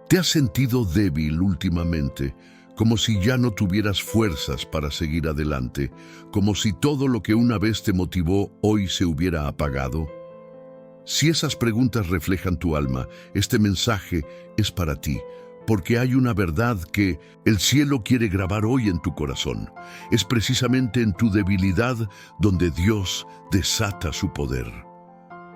¿Te has sentido débil últimamente? Como si ya no tuvieras fuerzas para seguir adelante, como si todo lo que una vez te motivó hoy se hubiera apagado. Si esas preguntas reflejan tu alma, este mensaje es para ti, porque hay una verdad que el cielo quiere grabar hoy en tu corazón. Es precisamente en tu debilidad donde Dios desata su poder.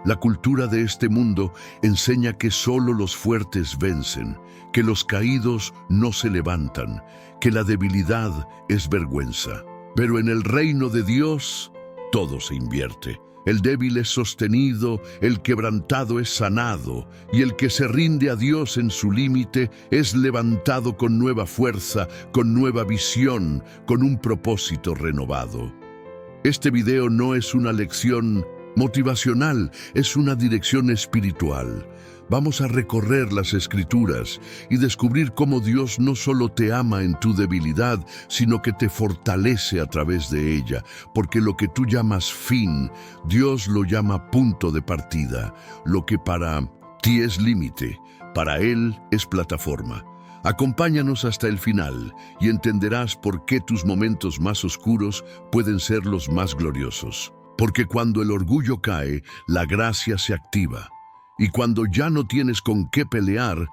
La cultura de este mundo enseña que solo los fuertes vencen, que los caídos no se levantan, que la debilidad es vergüenza. Pero en el reino de Dios, todo se invierte. El débil es sostenido, el quebrantado es sanado, y el que se rinde a Dios en su límite es levantado con nueva fuerza, con nueva visión, con un propósito renovado. Este video no es una lección motivacional, es una dirección espiritual. Vamos a recorrer las Escrituras y descubrir cómo Dios no solo te ama en tu debilidad, sino que te fortalece a través de ella, porque lo que tú llamas fin, Dios lo llama punto de partida. Lo que para ti es límite, para Él es plataforma. Acompáñanos hasta el final y entenderás por qué tus momentos más oscuros pueden ser los más gloriosos. Porque cuando el orgullo cae, la gracia se activa. Y cuando ya no tienes con qué pelear,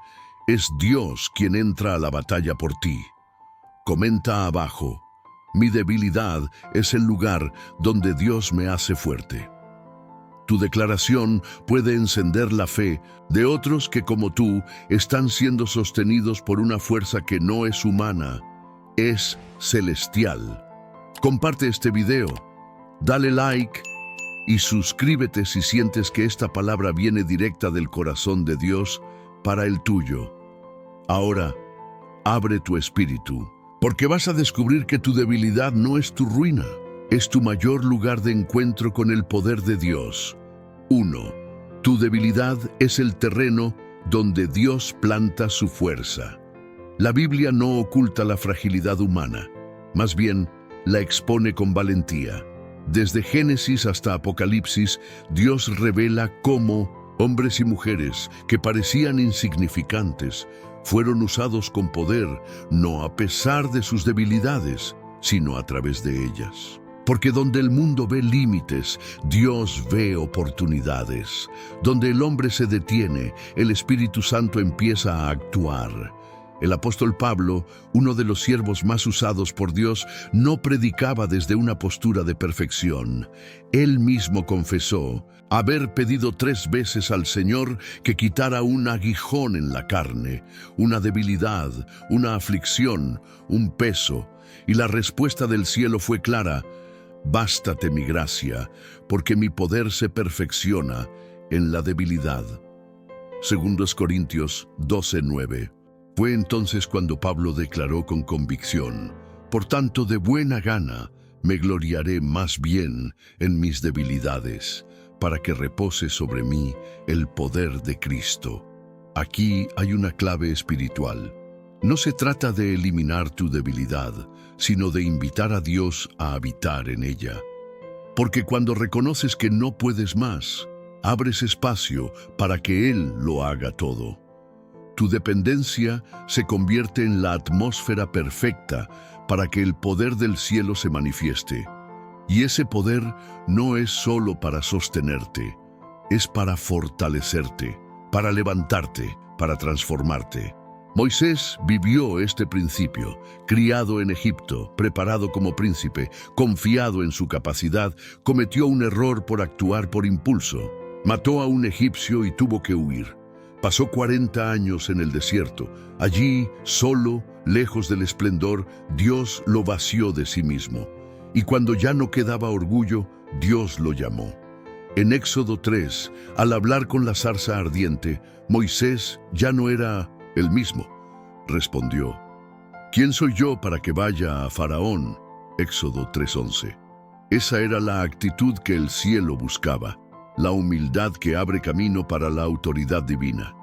es Dios quien entra a la batalla por ti. Comenta abajo: mi debilidad es el lugar donde Dios me hace fuerte. Tu declaración puede encender la fe de otros que, como tú, están siendo sostenidos por una fuerza que no es humana, es celestial. Comparte este video. Dale like y suscríbete si sientes que esta palabra viene directa del corazón de Dios para el tuyo. Ahora, abre tu espíritu, porque vas a descubrir que tu debilidad no es tu ruina, es tu mayor lugar de encuentro con el poder de Dios. 1. Tu debilidad es el terreno donde Dios planta su fuerza. La Biblia no oculta la fragilidad humana, más bien la expone con valentía. Desde Génesis hasta Apocalipsis, Dios revela cómo hombres y mujeres que parecían insignificantes fueron usados con poder, no a pesar de sus debilidades, sino a través de ellas. Porque donde el mundo ve límites, Dios ve oportunidades. Donde el hombre se detiene, el Espíritu Santo empieza a actuar. El apóstol Pablo, uno de los siervos más usados por Dios, no predicaba desde una postura de perfección. Él mismo confesó haber pedido 3 veces al Señor que quitara un aguijón en la carne, una debilidad, una aflicción, un peso. Y la respuesta del cielo fue clara: bástate mi gracia, porque mi poder se perfecciona en la debilidad. 2 Corintios 12:9. Fue entonces cuando Pablo declaró con convicción: por tanto, de buena gana me gloriaré más bien en mis debilidades, para que repose sobre mí el poder de Cristo. Aquí hay una clave espiritual. No se trata de eliminar tu debilidad, sino de invitar a Dios a habitar en ella. Porque cuando reconoces que no puedes más, abres espacio para que Él lo haga todo. Tu dependencia se convierte en la atmósfera perfecta para que el poder del cielo se manifieste. Y ese poder no es solo para sostenerte, es para fortalecerte, para levantarte, para transformarte. Moisés vivió este principio, criado en Egipto, preparado como príncipe, confiado en su capacidad, cometió un error por actuar por impulso. Mató a un egipcio y tuvo que huir. Pasó 40 años en el desierto. Allí, solo, lejos del esplendor, Dios lo vació de sí mismo. Y cuando ya no quedaba orgullo, Dios lo llamó. En Éxodo 3, al hablar con la zarza ardiente, Moisés ya no era el mismo. Respondió: ¿quién soy yo para que vaya a Faraón? Éxodo 3:11. Esa era la actitud que el cielo buscaba. La humildad que abre camino para la autoridad divina.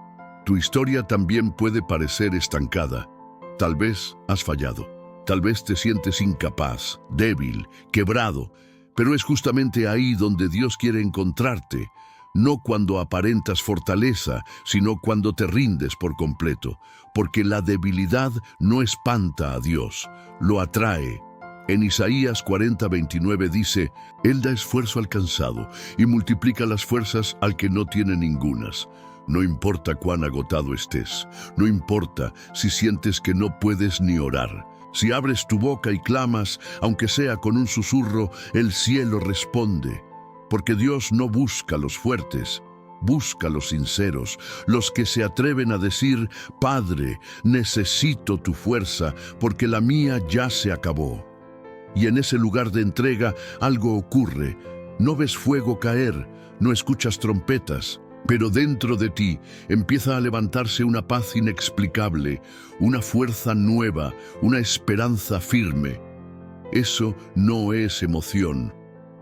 Tu historia también puede parecer estancada. Tal vez has fallado. Tal vez te sientes incapaz, débil, quebrado. Pero es justamente ahí donde Dios quiere encontrarte, no cuando aparentas fortaleza, sino cuando te rindes por completo, porque la debilidad no espanta a Dios, lo atrae. En Isaías 40:29 dice: Él da esfuerzo al cansado y multiplica las fuerzas al que no tiene ningunas. No importa cuán agotado estés, no importa si sientes que no puedes ni orar. Si abres tu boca y clamas, aunque sea con un susurro, el cielo responde. Porque Dios no busca a los fuertes, busca a los sinceros, los que se atreven a decir: Padre, necesito tu fuerza, porque la mía ya se acabó. Y en ese lugar de entrega algo ocurre. No ves fuego caer, no escuchas trompetas, pero dentro de ti empieza a levantarse una paz inexplicable, una fuerza nueva, una esperanza firme. Eso no es emoción.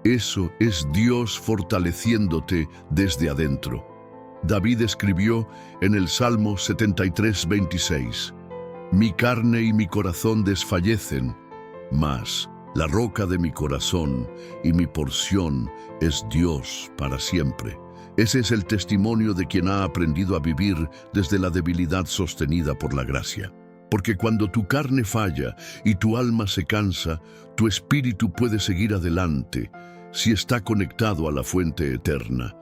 Eso es Dios fortaleciéndote desde adentro. David escribió en el Salmo 73:26: Mi carne y mi corazón desfallecen, mas la roca de mi corazón y mi porción es Dios para siempre. Ese es el testimonio de quien ha aprendido a vivir desde la debilidad sostenida por la gracia. Porque cuando tu carne falla y tu alma se cansa, tu espíritu puede seguir adelante si está conectado a la fuente eterna.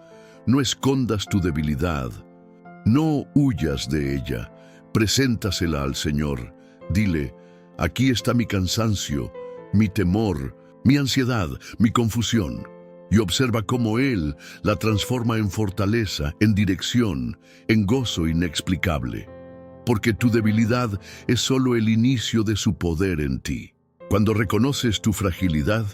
No escondas tu debilidad, no huyas de ella, preséntasela al Señor. Dile: aquí está mi cansancio, mi temor, mi ansiedad, mi confusión. Y observa cómo Él la transforma en fortaleza, en dirección, en gozo inexplicable. Porque tu debilidad es solo el inicio de su poder en ti. Cuando reconoces tu fragilidad,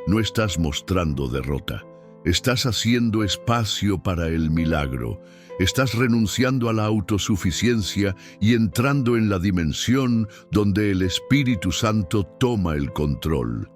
no estás mostrando derrota. Estás haciendo espacio para el milagro. Estás renunciando a la autosuficiencia y entrando en la dimensión donde el Espíritu Santo toma el control.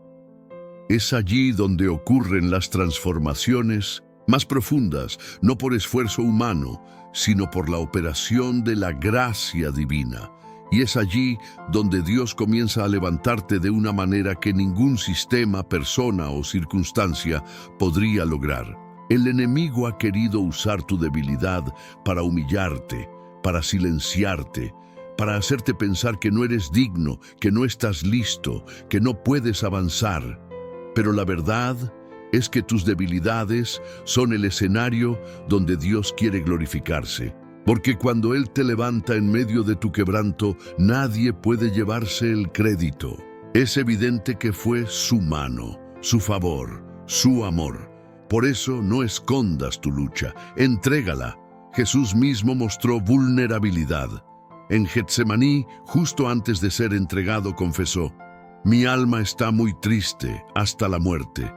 Es allí donde ocurren las transformaciones más profundas, no por esfuerzo humano, sino por la operación de la gracia divina. Y es allí donde Dios comienza a levantarte de una manera que ningún sistema, persona o circunstancia podría lograr. El enemigo ha querido usar tu debilidad para humillarte, para silenciarte, para hacerte pensar que no eres digno, que no estás listo, que no puedes avanzar. Pero la verdad es que tus debilidades son el escenario donde Dios quiere glorificarse. Porque cuando Él te levanta en medio de tu quebranto, nadie puede llevarse el crédito. Es evidente que fue su mano, su favor, su amor. Por eso no escondas tu lucha, entrégala. Jesús mismo mostró vulnerabilidad. En Getsemaní, justo antes de ser entregado, confesó: Mi alma está muy triste hasta la muerte.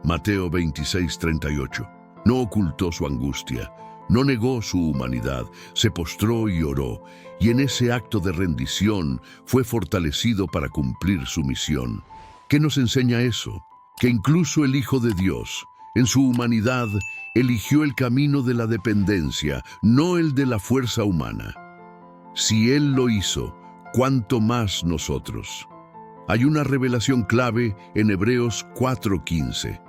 Mateo 26:38. No ocultó su angustia. No negó su humanidad, se postró y oró, y en ese acto de rendición fue fortalecido para cumplir su misión. ¿Qué nos enseña eso? Que incluso el Hijo de Dios, en su humanidad, eligió el camino de la dependencia, no el de la fuerza humana. Si Él lo hizo, ¿cuánto más nosotros? Hay una revelación clave en Hebreos 4:15.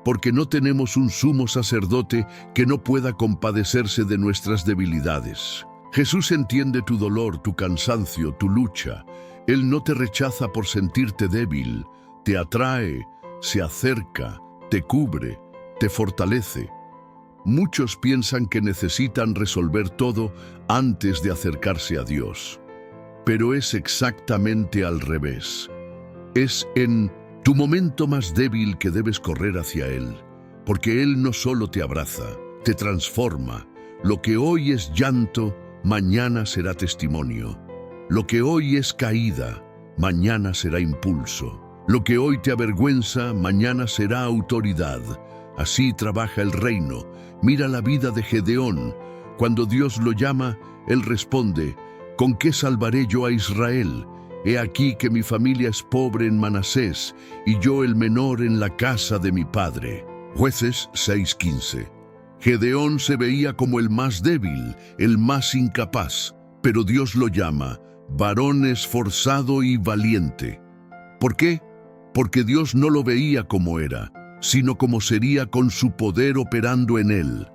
Porque no tenemos un sumo sacerdote que no pueda compadecerse de nuestras debilidades. Jesús entiende tu dolor, tu cansancio, tu lucha. Él no te rechaza por sentirte débil, te atrae, se acerca, te cubre, te fortalece. Muchos piensan que necesitan resolver todo antes de acercarse a Dios. Pero es exactamente al revés. Es en tu momento más débil que debes correr hacia Él, porque Él no solo te abraza, te transforma. Lo que hoy es llanto, mañana será testimonio. Lo que hoy es caída, mañana será impulso. Lo que hoy te avergüenza, mañana será autoridad. Así trabaja el reino. Mira la vida de Gedeón. Cuando Dios lo llama, él responde: ¿con qué salvaré yo a Israel? He aquí que mi familia es pobre en Manasés, y yo el menor en la casa de mi padre. Jueces 6:15. Gedeón se veía como el más débil, el más incapaz, pero Dios lo llama varón esforzado y valiente. ¿Por qué? Porque Dios no lo veía como era, sino como sería con su poder operando en él.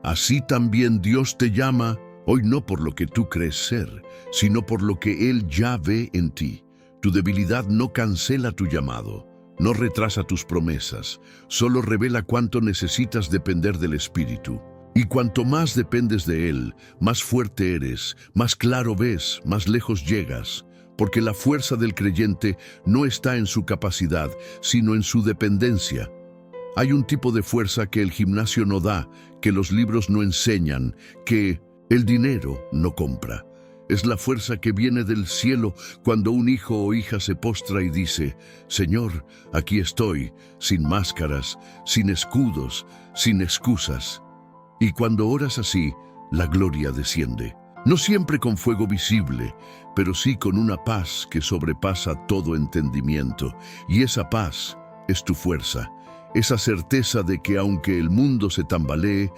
Así también Dios te llama, hoy no por lo que tú crees ser, sino por lo que Él ya ve en ti. Tu debilidad no cancela tu llamado, no retrasa tus promesas, solo revela cuánto necesitas depender del Espíritu. Y cuanto más dependes de Él, más fuerte eres, más claro ves, más lejos llegas, porque la fuerza del creyente no está en su capacidad, sino en su dependencia. Hay un tipo de fuerza que el gimnasio no da, que los libros no enseñan, que el dinero no compra. Es la fuerza que viene del cielo cuando un hijo o hija se postra y dice: Señor, aquí estoy, sin máscaras, sin escudos, sin excusas. Y cuando oras así, la gloria desciende. No siempre con fuego visible, pero sí con una paz que sobrepasa todo entendimiento. Y esa paz es tu fuerza, esa certeza de que aunque el mundo se tambalee,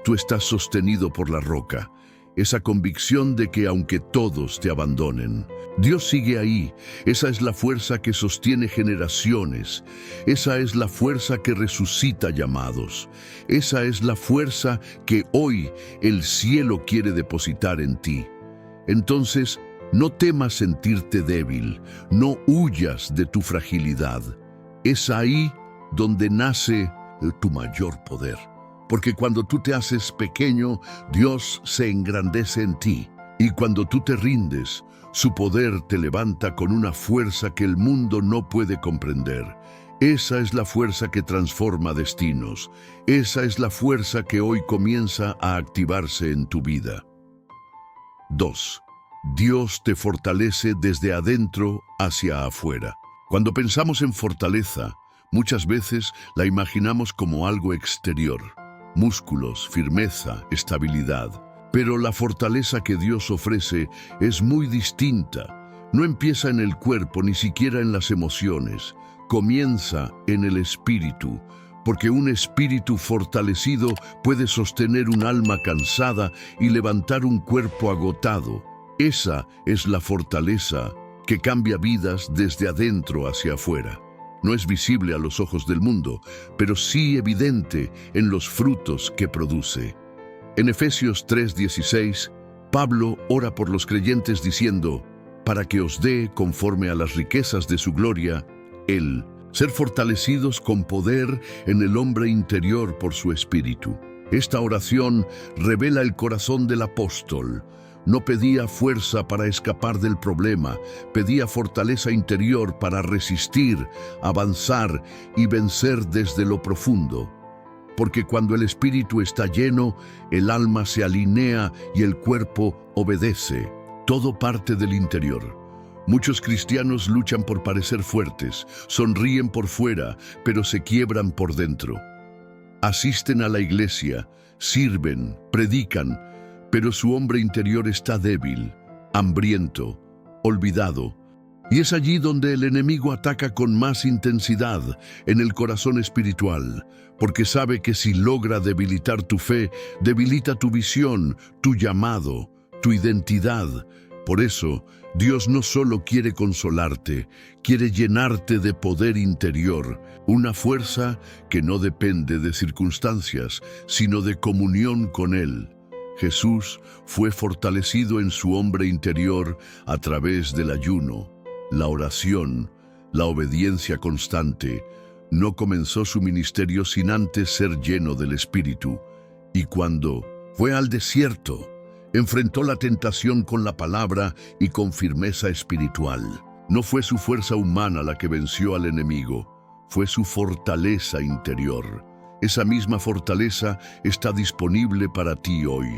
tú estás sostenido por la roca. Esa convicción de que aunque todos te abandonen, Dios sigue ahí. Esa es la fuerza que sostiene generaciones. Esa es la fuerza que resucita llamados. Esa es la fuerza que hoy el cielo quiere depositar en ti. Entonces, no temas sentirte débil, no huyas de tu fragilidad. Es ahí donde nace tu mayor poder. Porque cuando tú te haces pequeño, Dios se engrandece en ti. Y cuando tú te rindes, su poder te levanta con una fuerza que el mundo no puede comprender. Esa es la fuerza que transforma destinos. Esa es la fuerza que hoy comienza a activarse en tu vida. 2. Dios te fortalece desde adentro hacia afuera. Cuando pensamos en fortaleza, muchas veces la imaginamos como algo exterior. Músculos, firmeza, estabilidad. Pero la fortaleza que Dios ofrece es muy distinta. No empieza en el cuerpo, ni siquiera en las emociones. Comienza en el espíritu, porque un espíritu fortalecido puede sostener un alma cansada y levantar un cuerpo agotado. Esa es la fortaleza que cambia vidas desde adentro hacia afuera. No es visible a los ojos del mundo, pero sí evidente en los frutos que produce. En Efesios 3:16, Pablo ora por los creyentes diciendo: para que os dé, conforme a las riquezas de su gloria, Él, ser fortalecidos con poder en el hombre interior por su espíritu. Esta oración revela el corazón del apóstol. No pedía fuerza para escapar del problema, pedía fortaleza interior para resistir, avanzar y vencer desde lo profundo. Porque cuando el espíritu está lleno, el alma se alinea y el cuerpo obedece. Todo parte del interior. Muchos cristianos luchan por parecer fuertes, sonríen por fuera, pero se quiebran por dentro. Asisten a la iglesia, sirven, predican, pero su hombre interior está débil, hambriento, olvidado. Y es allí donde el enemigo ataca con más intensidad, en el corazón espiritual, porque sabe que si logra debilitar tu fe, debilita tu visión, tu llamado, tu identidad. Por eso, Dios no solo quiere consolarte, quiere llenarte de poder interior, una fuerza que no depende de circunstancias, sino de comunión con Él. Jesús fue fortalecido en su hombre interior a través del ayuno, la oración, la obediencia constante. No comenzó su ministerio sin antes ser lleno del Espíritu. Y cuando fue al desierto, enfrentó la tentación con la palabra y con firmeza espiritual. No fue su fuerza humana la que venció al enemigo, fue su fortaleza interior. Esa misma fortaleza está disponible para ti hoy.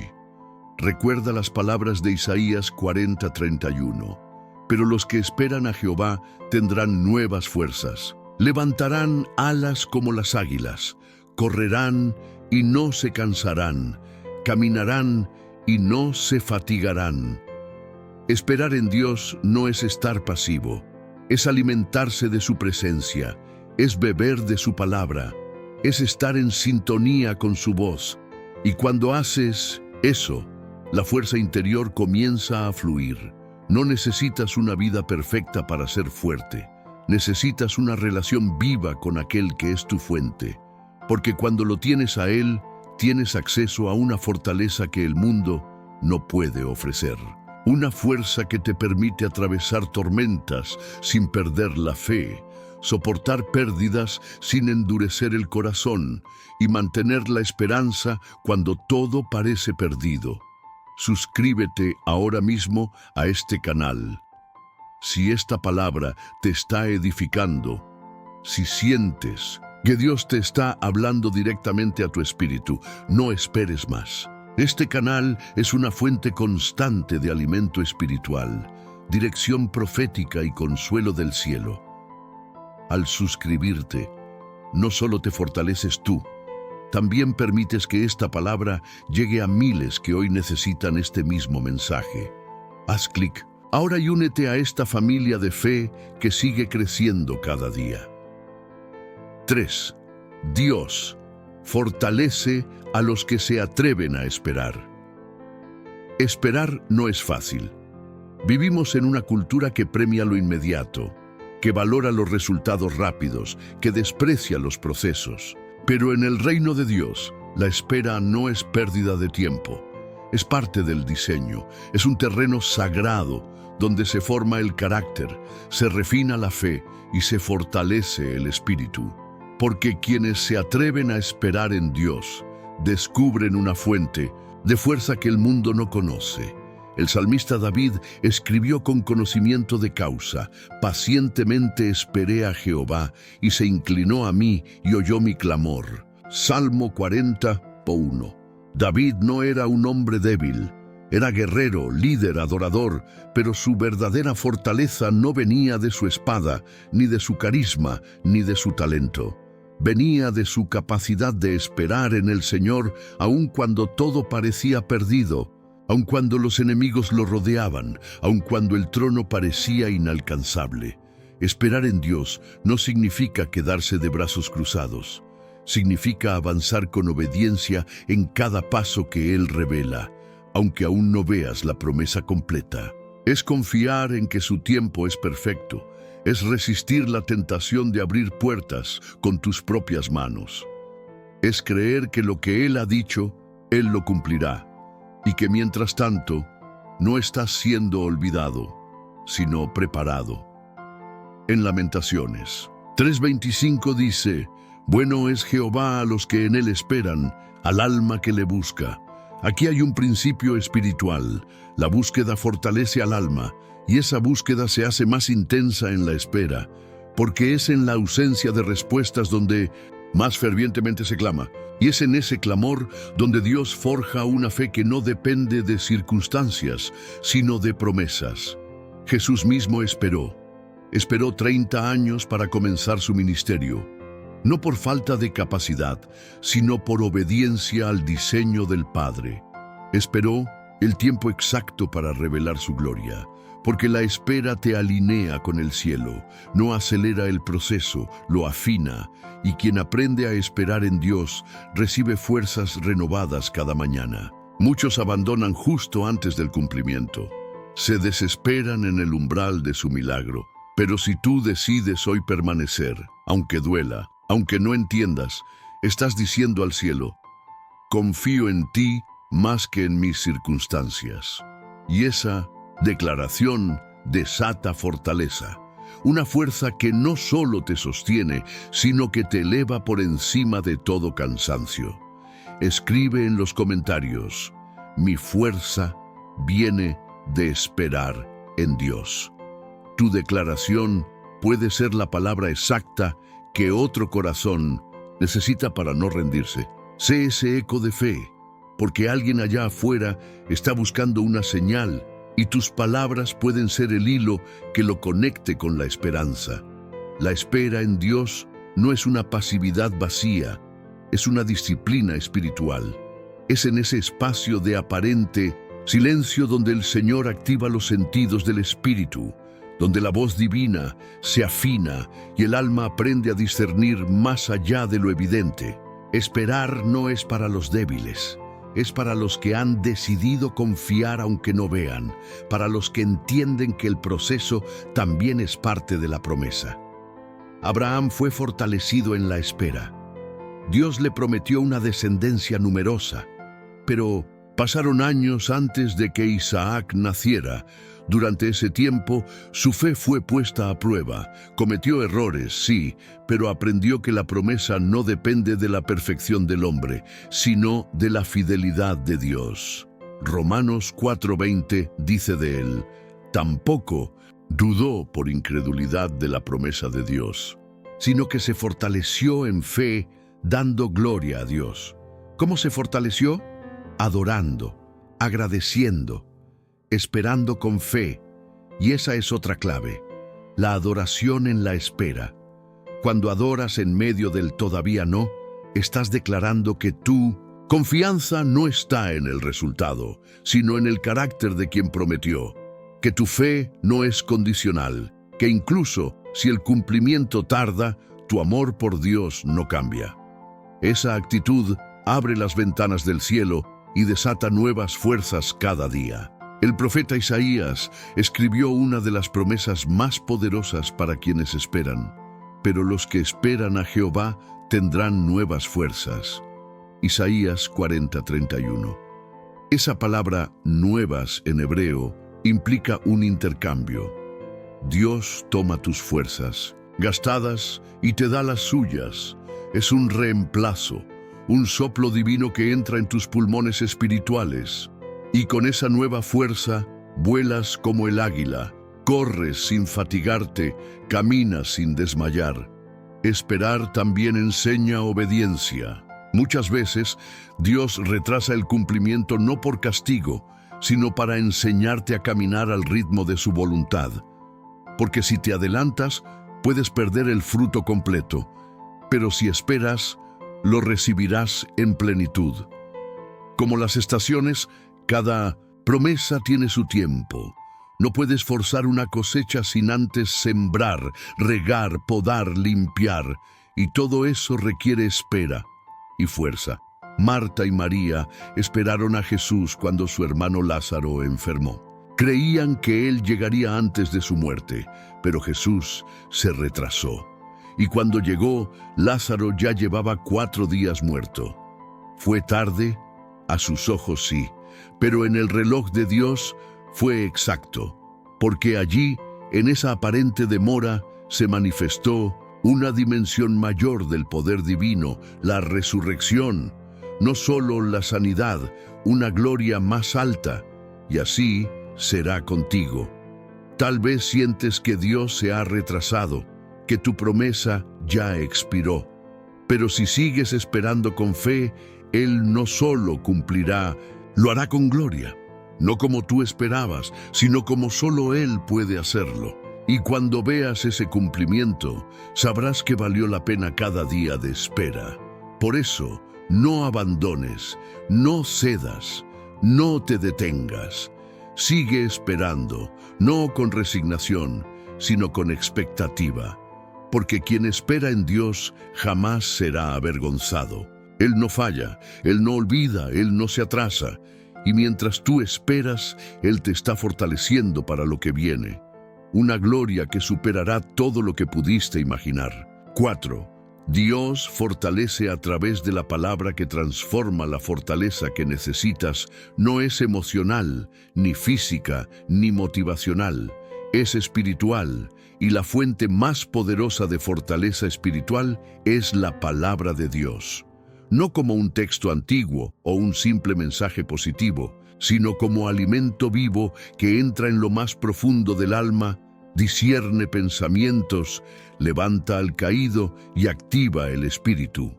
Recuerda las palabras de Isaías 40:31. Pero los que esperan a Jehová tendrán nuevas fuerzas. Levantarán alas como las águilas, correrán y no se cansarán, caminarán y no se fatigarán. Esperar en Dios no es estar pasivo, es alimentarse de su presencia, es beber de su palabra, es estar en sintonía con su voz. Y cuando haces eso, la fuerza interior comienza a fluir. No necesitas una vida perfecta para ser fuerte. Necesitas una relación viva con aquel que es tu fuente. Porque cuando lo tienes a Él, tienes acceso a una fortaleza que el mundo no puede ofrecer. Una fuerza que te permite atravesar tormentas sin perder la fe, soportar pérdidas sin endurecer el corazón y mantener la esperanza cuando todo parece perdido. Suscríbete ahora mismo a este canal. Si esta palabra te está edificando, si sientes que Dios te está hablando directamente a tu espíritu, no esperes más. Este canal es una fuente constante de alimento espiritual, dirección profética y consuelo del cielo. Al suscribirte, no solo te fortaleces tú, también permites que esta palabra llegue a miles que hoy necesitan este mismo mensaje. Haz clic ahora y únete a esta familia de fe que sigue creciendo cada día. 3. Dios fortalece a los que se atreven a esperar. Esperar no es fácil. Vivimos en una cultura que premia lo inmediato, que valora los resultados rápidos, que desprecia los procesos. Pero en el reino de Dios, la espera no es pérdida de tiempo. Es parte del diseño, es un terreno sagrado donde se forma el carácter, se refina la fe y se fortalece el espíritu. Porque quienes se atreven a esperar en Dios descubren una fuente de fuerza que el mundo no conoce. El salmista David escribió con conocimiento de causa: pacientemente esperé a Jehová y se inclinó a mí y oyó mi clamor. Salmo 40:1. David no era un hombre débil. Era guerrero, líder, adorador, pero su verdadera fortaleza no venía de su espada, ni de su carisma, ni de su talento. Venía de su capacidad de esperar en el Señor, aun cuando todo parecía perdido, aun cuando los enemigos lo rodeaban, aun cuando el trono parecía inalcanzable. Esperar en Dios no significa quedarse de brazos cruzados. Significa avanzar con obediencia en cada paso que Él revela, aunque aún no veas la promesa completa. Es confiar en que su tiempo es perfecto. Es resistir la tentación de abrir puertas con tus propias manos. Es creer que lo que Él ha dicho, Él lo cumplirá, y que mientras tanto, no estás siendo olvidado, sino preparado. En Lamentaciones 3:25 dice: bueno es Jehová a los que en Él esperan, al alma que le busca. Aquí hay un principio espiritual. La búsqueda fortalece al alma, y esa búsqueda se hace más intensa en la espera, porque es en la ausencia de respuestas donde más fervientemente se clama, y es en ese clamor donde Dios forja una fe que no depende de circunstancias, sino de promesas. Jesús mismo esperó 30 años para comenzar su ministerio, no por falta de capacidad, sino por obediencia al diseño del Padre. Esperó el tiempo exacto para revelar su gloria, porque la espera te alinea con el cielo, no acelera el proceso, lo afina, y quien aprende a esperar en Dios recibe fuerzas renovadas cada mañana. Muchos abandonan justo antes del cumplimiento. Se desesperan en el umbral de su milagro. Pero si tú decides hoy permanecer, aunque duela, aunque no entiendas, estás diciendo al cielo: confío en ti más que en mis circunstancias. Y esa declaración desata fortaleza, una fuerza que no solo te sostiene, sino que te eleva por encima de todo cansancio. Escribe en los comentarios: mi fuerza viene de esperar en Dios. Tu declaración puede ser la palabra exacta que otro corazón necesita para no rendirse. Sé ese eco de fe, porque alguien allá afuera está buscando una señal, y tus palabras pueden ser el hilo que lo conecte con la esperanza. La espera en Dios no es una pasividad vacía, es una disciplina espiritual. Es en ese espacio de aparente silencio donde el Señor activa los sentidos del espíritu, donde la voz divina se afina y el alma aprende a discernir más allá de lo evidente. Esperar no es para los débiles, es para los que han decidido confiar aunque no vean, para los que entienden que el proceso también es parte de la promesa. Abraham fue fortalecido en la espera. Dios le prometió una descendencia numerosa, pero pasaron años antes de que Isaac naciera. Durante ese tiempo, su fe fue puesta a prueba. Cometió errores, sí, pero aprendió que la promesa no depende de la perfección del hombre, sino de la fidelidad de Dios. Romanos 4:20 dice de él: tampoco dudó por incredulidad de la promesa de Dios, sino que se fortaleció en fe, dando gloria a Dios. ¿Cómo se fortaleció? Adorando, agradeciendo, esperando con fe. Y esa es otra clave, la adoración en la espera. Cuando adoras en medio del todavía no, estás declarando que tu confianza no está en el resultado, sino en el carácter de quien prometió, que tu fe no es condicional, que incluso si el cumplimiento tarda, tu amor por Dios no cambia. Esa actitud abre las ventanas del cielo y desata nuevas fuerzas cada día. El profeta Isaías escribió una de las promesas más poderosas para quienes esperan. Pero los que esperan a Jehová tendrán nuevas fuerzas. Isaías 40:31. Esa palabra nuevas en hebreo implica un intercambio. Dios toma tus fuerzas, gastadas, y te da las suyas. Es un reemplazo, un soplo divino que entra en tus pulmones espirituales. Y con esa nueva fuerza, vuelas como el águila, corres sin fatigarte, caminas sin desmayar. Esperar también enseña obediencia. Muchas veces, Dios retrasa el cumplimiento no por castigo, sino para enseñarte a caminar al ritmo de su voluntad. Porque si te adelantas, puedes perder el fruto completo, pero si esperas, lo recibirás en plenitud. Como las estaciones, cada promesa tiene su tiempo. No puedes forzar una cosecha sin antes sembrar, regar, podar, limpiar, y todo eso requiere espera y fuerza. Marta y María esperaron a Jesús cuando su hermano Lázaro enfermó. Creían que él llegaría antes de su muerte, pero Jesús se retrasó. Y cuando llegó, Lázaro ya llevaba 4 días muerto. ¿Fue tarde? A sus ojos sí, pero en el reloj de Dios fue exacto, porque allí, en esa aparente demora, se manifestó una dimensión mayor del poder divino, la resurrección, no solo la sanidad, una gloria más alta, y así será contigo. Tal vez sientes que Dios se ha retrasado, que tu promesa ya expiró, pero si sigues esperando con fe, Él no solo cumplirá, lo hará con gloria, no como tú esperabas, sino como solo Él puede hacerlo. Y cuando veas ese cumplimiento, sabrás que valió la pena cada día de espera. Por eso, no abandones, no cedas, no te detengas. Sigue esperando, no con resignación, sino con expectativa. Porque quien espera en Dios jamás será avergonzado. Él no falla, Él no olvida, Él no se atrasa. Y mientras tú esperas, Él te está fortaleciendo para lo que viene. Una gloria que superará todo lo que pudiste imaginar. 4. Dios fortalece a través de la palabra que transforma la fortaleza que necesitas. No es emocional, ni física, ni motivacional. Es espiritual, y la fuente más poderosa de fortaleza espiritual es la palabra de Dios. No como un texto antiguo o un simple mensaje positivo, sino como alimento vivo que entra en lo más profundo del alma, discierne pensamientos, levanta al caído y activa el espíritu.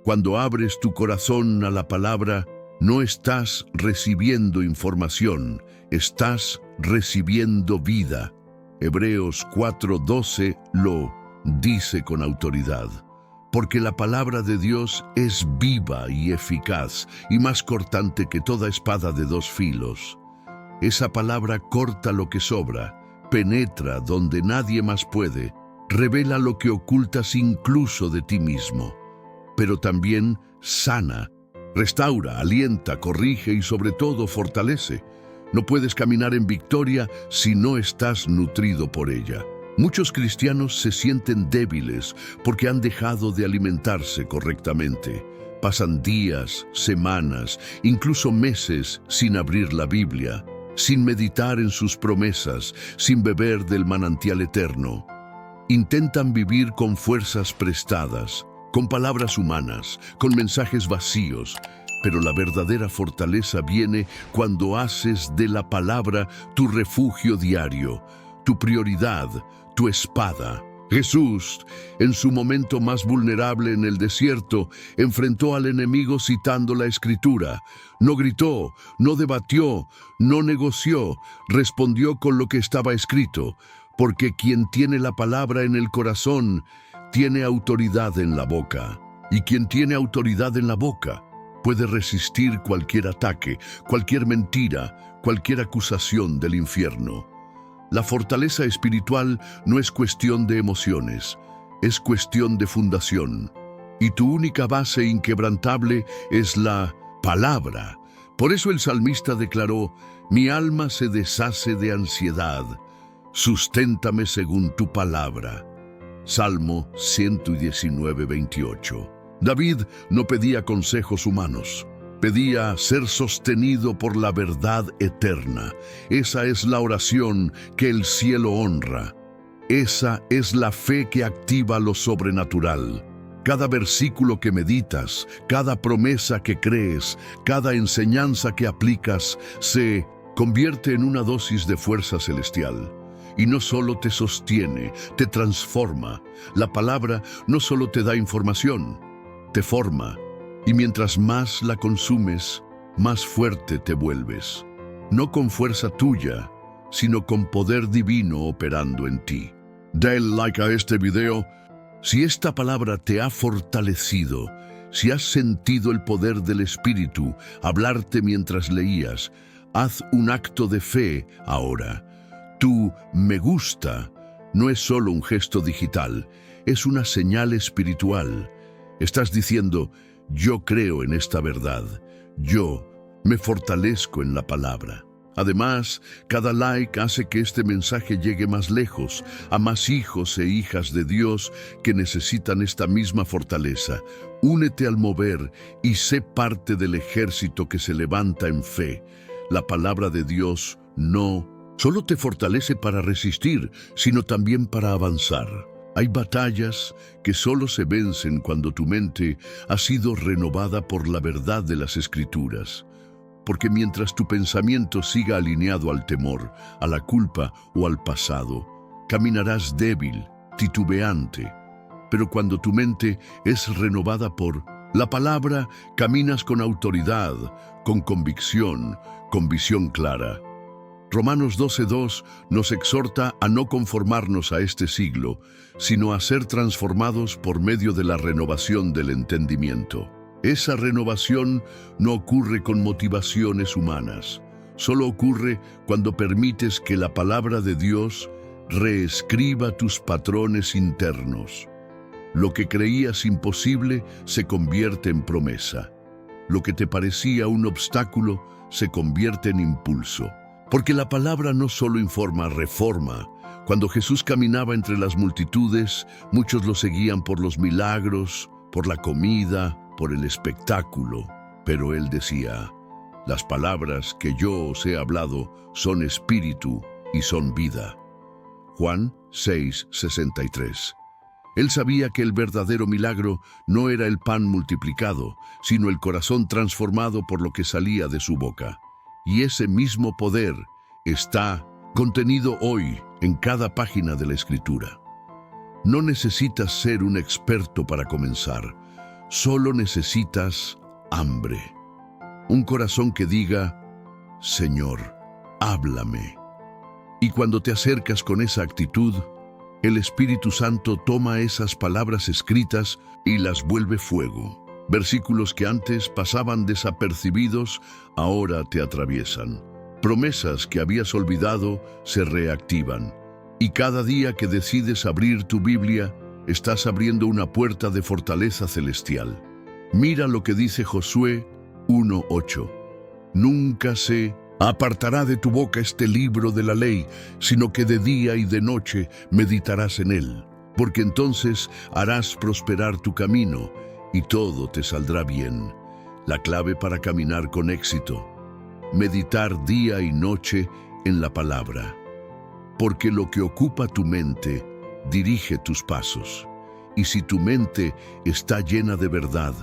Cuando abres tu corazón a la palabra, no estás recibiendo información, estás recibiendo vida. Hebreos 4:12 lo dice con autoridad. Porque la palabra de Dios es viva y eficaz, y más cortante que toda espada de 2 filos. Esa palabra corta lo que sobra, penetra donde nadie más puede, revela lo que ocultas incluso de ti mismo. Pero también sana, restaura, alienta, corrige y sobre todo fortalece. No puedes caminar en victoria si no estás nutrido por ella. Muchos cristianos se sienten débiles porque han dejado de alimentarse correctamente. Pasan días, semanas, incluso meses sin abrir la Biblia, sin meditar en sus promesas, sin beber del manantial eterno. Intentan vivir con fuerzas prestadas, con palabras humanas, con mensajes vacíos, pero la verdadera fortaleza viene cuando haces de la palabra tu refugio diario, tu prioridad, tu espada. Jesús, en su momento más vulnerable en el desierto, enfrentó al enemigo citando la Escritura. No gritó, no debatió, no negoció, respondió con lo que estaba escrito, porque quien tiene la palabra en el corazón, tiene autoridad en la boca. Y quien tiene autoridad en la boca, puede resistir cualquier ataque, cualquier mentira, cualquier acusación del infierno. La fortaleza espiritual no es cuestión de emociones, es cuestión de fundación. Y tu única base inquebrantable es la palabra. Por eso el salmista declaró: mi alma se deshace de ansiedad, susténtame según tu palabra. Salmo 119, 28. David no pedía consejos humanos. Pedía ser sostenido por la verdad eterna. Esa es la oración que el cielo honra. Esa es la fe que activa lo sobrenatural. Cada versículo que meditas, cada promesa que crees, cada enseñanza que aplicas, se convierte en una dosis de fuerza celestial. Y no solo te sostiene, te transforma. La palabra no solo te da información, te forma. Y mientras más la consumes, más fuerte te vuelves. No con fuerza tuya, sino con poder divino operando en ti. Dale like a este video si esta palabra te ha fortalecido, si has sentido el poder del Espíritu hablarte mientras leías. Haz un acto de fe ahora. Tu me gusta no es solo un gesto digital, es una señal espiritual. Estás diciendo: yo creo en esta verdad, yo me fortalezco en la palabra. Además, cada like hace que este mensaje llegue más lejos, a más hijos e hijas de Dios que necesitan esta misma fortaleza. Únete al mover y sé parte del ejército que se levanta en fe. La palabra de Dios no solo te fortalece para resistir, sino también para avanzar. Hay batallas que solo se vencen cuando tu mente ha sido renovada por la verdad de las Escrituras. Porque mientras tu pensamiento siga alineado al temor, a la culpa o al pasado, caminarás débil, titubeante. Pero cuando tu mente es renovada por la palabra, caminas con autoridad, con convicción, con visión clara. Romanos 12:2 nos exhorta a no conformarnos a este siglo, sino a ser transformados por medio de la renovación del entendimiento. Esa renovación no ocurre con motivaciones humanas, solo ocurre cuando permites que la palabra de Dios reescriba tus patrones internos. Lo que creías imposible se convierte en promesa. Lo que te parecía un obstáculo se convierte en impulso. Porque la palabra no solo informa, reforma. Cuando Jesús caminaba entre las multitudes, muchos lo seguían por los milagros, por la comida, por el espectáculo. Pero él decía: las palabras que yo os he hablado son espíritu y son vida. Juan 6:63. Él sabía que el verdadero milagro no era el pan multiplicado, sino el corazón transformado por lo que salía de su boca. Y ese mismo poder está contenido hoy en cada página de la Escritura. No necesitas ser un experto para comenzar, solo necesitas hambre. Un corazón que diga: Señor, háblame. Y cuando te acercas con esa actitud, el Espíritu Santo toma esas palabras escritas y las vuelve fuego. Versículos que antes pasaban desapercibidos, ahora te atraviesan. Promesas que habías olvidado se reactivan. Y cada día que decides abrir tu Biblia, estás abriendo una puerta de fortaleza celestial. Mira lo que dice Josué 1:8. Nunca se Apartará de tu boca este libro de la ley, sino que de día y de noche meditarás en él, porque entonces harás prosperar tu camino y todo te saldrá bien. La clave para caminar con éxito: meditar día y noche en la palabra, porque lo que ocupa tu mente dirige tus pasos, y si tu mente está llena de verdad,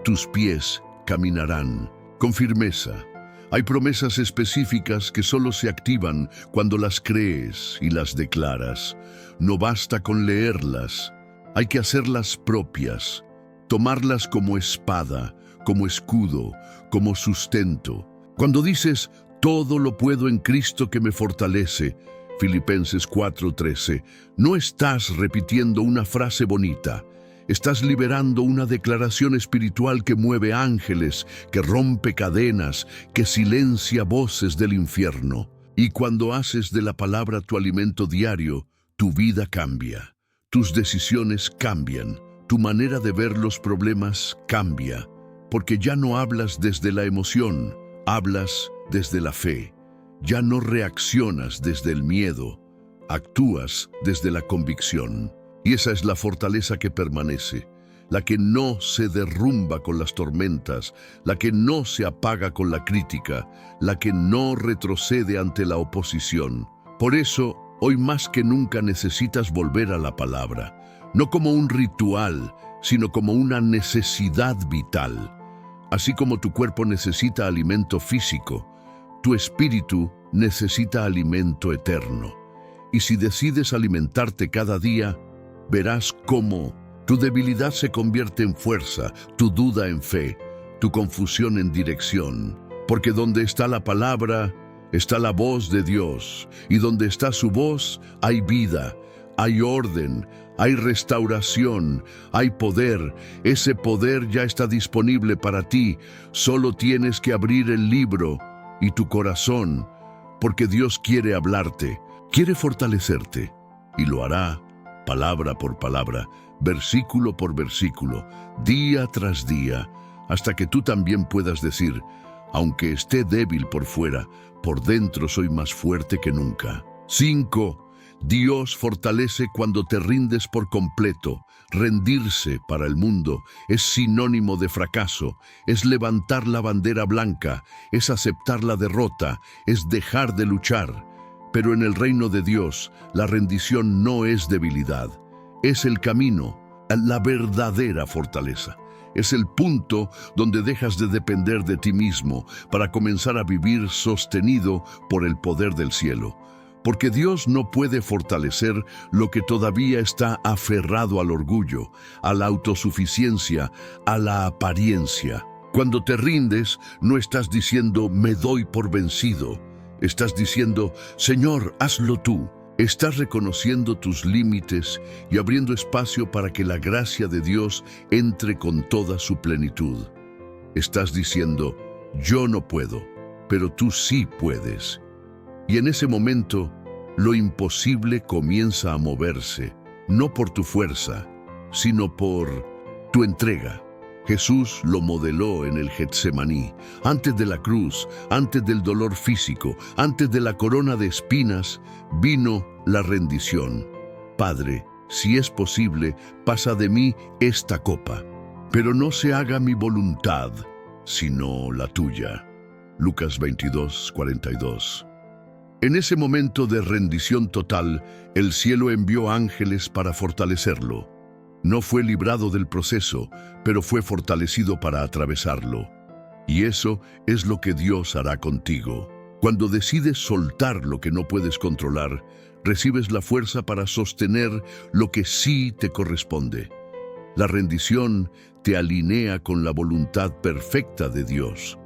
tus pies caminarán con firmeza. Hay promesas específicas que solo se activan cuando las crees y las declaras. No basta con leerlas, hay que hacerlas propias, tomarlas como espada, como escudo, como sustento. Cuando dices, todo lo puedo en Cristo que me fortalece, Filipenses 4:13, no estás repitiendo una frase bonita, estás liberando una declaración espiritual que mueve ángeles, que rompe cadenas, que silencia voces del infierno. Y cuando haces de la palabra tu alimento diario, tu vida cambia, tus decisiones cambian, tu manera de ver los problemas cambia, porque ya no hablas desde la emoción, hablas desde la fe. Ya no reaccionas desde el miedo, actúas desde la convicción. Y esa es la fortaleza que permanece, la que no se derrumba con las tormentas, la que no se apaga con la crítica, la que no retrocede ante la oposición. Por eso, hoy más que nunca necesitas volver a la palabra, no como un ritual, sino como una necesidad vital. Así como tu cuerpo necesita alimento físico, tu espíritu necesita alimento eterno. Y si decides alimentarte cada día, verás cómo tu debilidad se convierte en fuerza, tu duda en fe, tu confusión en dirección. Porque donde está la palabra, está la voz de Dios. Y donde está su voz, hay vida, hay orden, hay restauración, hay poder. Ese poder ya está disponible para ti. Solo tienes que abrir el libro y tu corazón, porque Dios quiere hablarte, quiere fortalecerte, y lo hará palabra por palabra, versículo por versículo, día tras día, hasta que tú también puedas decir, aunque esté débil por fuera, por dentro soy más fuerte que nunca. 5. Dios fortalece cuando te rindes por completo. Rendirse para el mundo es sinónimo de fracaso, es levantar la bandera blanca, es aceptar la derrota, es dejar de luchar. Pero en el reino de Dios, la rendición no es debilidad, es el camino, la verdadera fortaleza. Es el punto donde dejas de depender de ti mismo para comenzar a vivir sostenido por el poder del cielo. Porque Dios no puede fortalecer lo que todavía está aferrado al orgullo, a la autosuficiencia, a la apariencia. Cuando te rindes, no estás diciendo, me doy por vencido. Estás diciendo, Señor, hazlo tú. Estás reconociendo tus límites y abriendo espacio para que la gracia de Dios entre con toda su plenitud. Estás diciendo, yo no puedo, pero tú sí puedes. Y en ese momento, lo imposible comienza a moverse, no por tu fuerza, sino por tu entrega. Jesús lo modeló en el Getsemaní, antes de la cruz, antes del dolor físico, antes de la corona de espinas, vino la rendición. Padre, si es posible, pasa de mí esta copa, pero no se haga mi voluntad, sino la tuya. Lucas 22:42. En ese momento de rendición total, el cielo envió ángeles para fortalecerlo. No fue librado del proceso, pero fue fortalecido para atravesarlo. Y eso es lo que Dios hará contigo. Cuando decides soltar lo que no puedes controlar, recibes la fuerza para sostener lo que sí te corresponde. La rendición te alinea con la voluntad perfecta de Dios.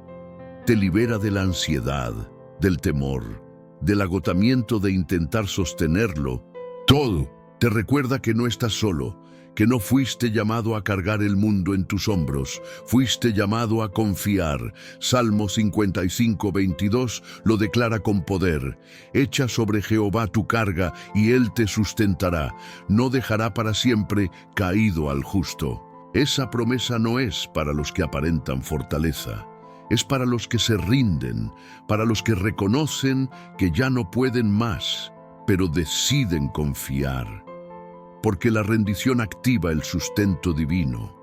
Te libera de la ansiedad, del temor, del agotamiento de intentar sostenerlo. Todo te recuerda que no estás solo, que no fuiste llamado a cargar el mundo en tus hombros, fuiste llamado a confiar. Salmo 55:22 lo declara con poder. Echa sobre Jehová tu carga y Él te sustentará. No dejará para siempre caído al justo. Esa promesa no es para los que aparentan fortaleza. Es para los que se rinden, para los que reconocen que ya no pueden más, pero deciden confiar. Porque la rendición activa el sustento divino.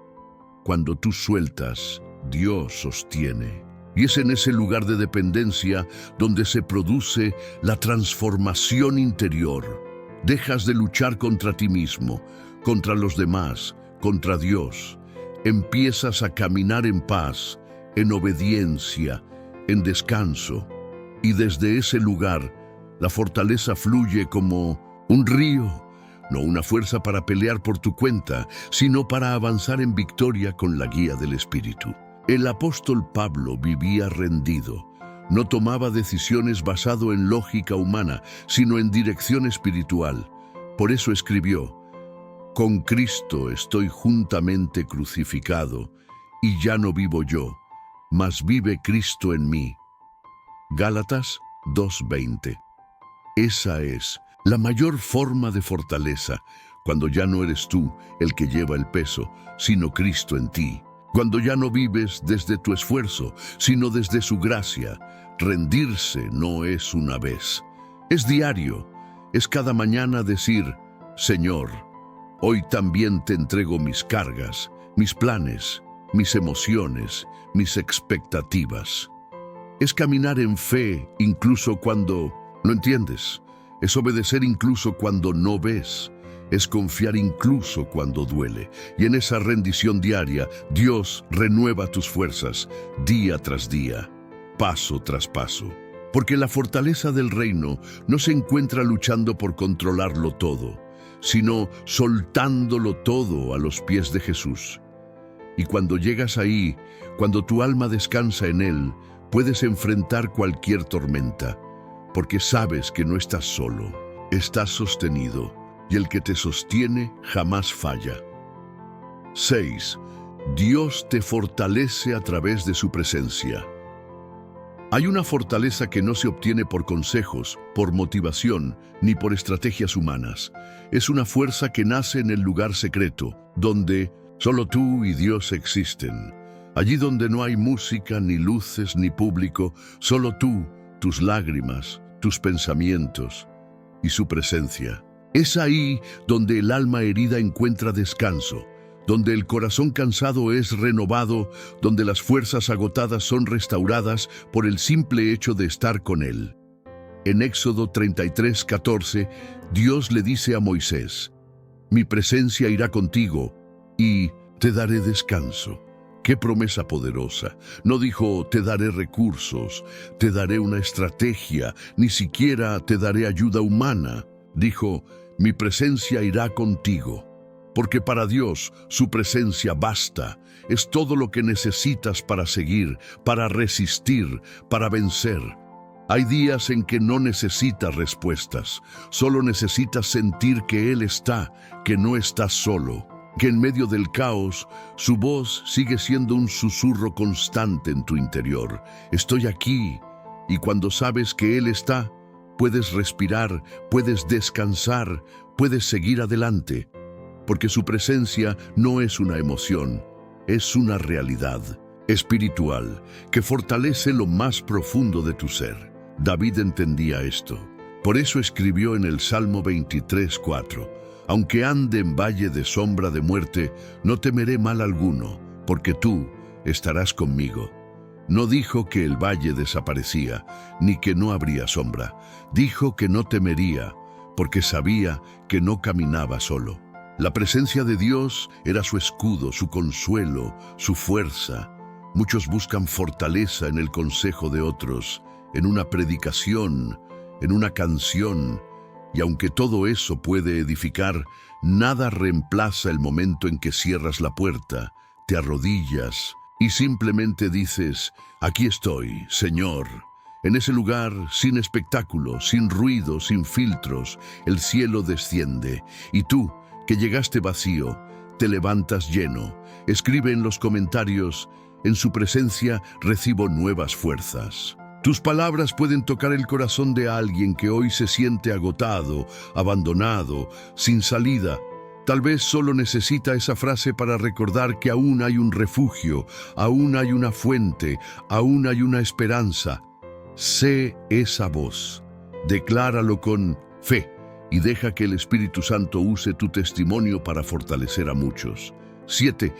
Cuando tú sueltas, Dios sostiene. Y es en ese lugar de dependencia donde se produce la transformación interior. Dejas de luchar contra ti mismo, contra los demás, contra Dios. Empiezas a caminar en paz, en obediencia, en descanso. Y desde ese lugar, la fortaleza fluye como un río, no una fuerza para pelear por tu cuenta, sino para avanzar en victoria con la guía del Espíritu. El apóstol Pablo vivía rendido. No tomaba decisiones basado en lógica humana, sino en dirección espiritual. Por eso escribió: «Con Cristo estoy juntamente crucificado, y ya no vivo yo, mas vive Cristo en mí». Gálatas 2:20. Esa es la mayor forma de fortaleza, cuando ya no eres tú el que lleva el peso, sino Cristo en ti. Cuando ya no vives desde tu esfuerzo, sino desde su gracia. Rendirse no es una vez, es diario, es cada mañana decir: «Señor, hoy también te entrego mis cargas, mis planes, mis emociones, mis expectativas». Es caminar en fe incluso cuando no entiendes, es obedecer incluso cuando no ves. Es confiar incluso cuando duele. Y en esa rendición diaria, Dios renueva tus fuerzas día tras día, paso tras paso. Porque la fortaleza del reino no se encuentra luchando por controlarlo todo, sino soltándolo todo a los pies de Jesús. Y cuando llegas ahí, cuando tu alma descansa en Él, puedes enfrentar cualquier tormenta, porque sabes que no estás solo, estás sostenido. Y el que te sostiene jamás falla. 6. Dios te fortalece a través de su presencia. Hay una fortaleza que no se obtiene por consejos, por motivación, ni por estrategias humanas. Es una fuerza que nace en el lugar secreto, donde solo tú y Dios existen. Allí donde no hay música, ni luces, ni público, solo tú, tus lágrimas, tus pensamientos y su presencia. Es ahí donde el alma herida encuentra descanso, donde el corazón cansado es renovado, donde las fuerzas agotadas son restauradas por el simple hecho de estar con Él. En Éxodo 33:14, Dios le dice a Moisés: «Mi presencia irá contigo y te daré descanso». ¡Qué promesa poderosa! No dijo: «Te daré recursos, te daré una estrategia, ni siquiera te daré ayuda humana». Dijo: «Mi presencia irá contigo», porque para Dios su presencia basta, es todo lo que necesitas para seguir, para resistir, para vencer. Hay días en que no necesitas respuestas, solo necesitas sentir que Él está, que no estás solo, que en medio del caos su voz sigue siendo un susurro constante en tu interior. Estoy aquí, y cuando sabes que Él está, puedes respirar, puedes descansar, puedes seguir adelante, porque su presencia no es una emoción, es una realidad espiritual que fortalece lo más profundo de tu ser. David entendía esto. Por eso escribió en el Salmo 23:4: «Aunque ande en valle de sombra de muerte, no temeré mal alguno, porque tú estarás conmigo». No dijo que el valle desaparecía, ni que no habría sombra. Dijo que no temería, porque sabía que no caminaba solo. La presencia de Dios era su escudo, su consuelo, su fuerza. Muchos buscan fortaleza en el consejo de otros, en una predicación, en una canción, y aunque todo eso puede edificar, nada reemplaza el momento en que cierras la puerta, te arrodillas y simplemente dices: «Aquí estoy, Señor». En ese lugar, sin espectáculo, sin ruido, sin filtros, el cielo desciende, y tú, que llegaste vacío, te levantas lleno. Escribe en los comentarios: «En su presencia recibo nuevas fuerzas». Tus palabras pueden tocar el corazón de alguien que hoy se siente agotado, abandonado, sin salida. Tal vez solo necesita esa frase para recordar que aún hay un refugio, aún hay una fuente, aún hay una esperanza. Sé esa voz. Decláralo con fe y deja que el Espíritu Santo use tu testimonio para fortalecer a muchos. 7.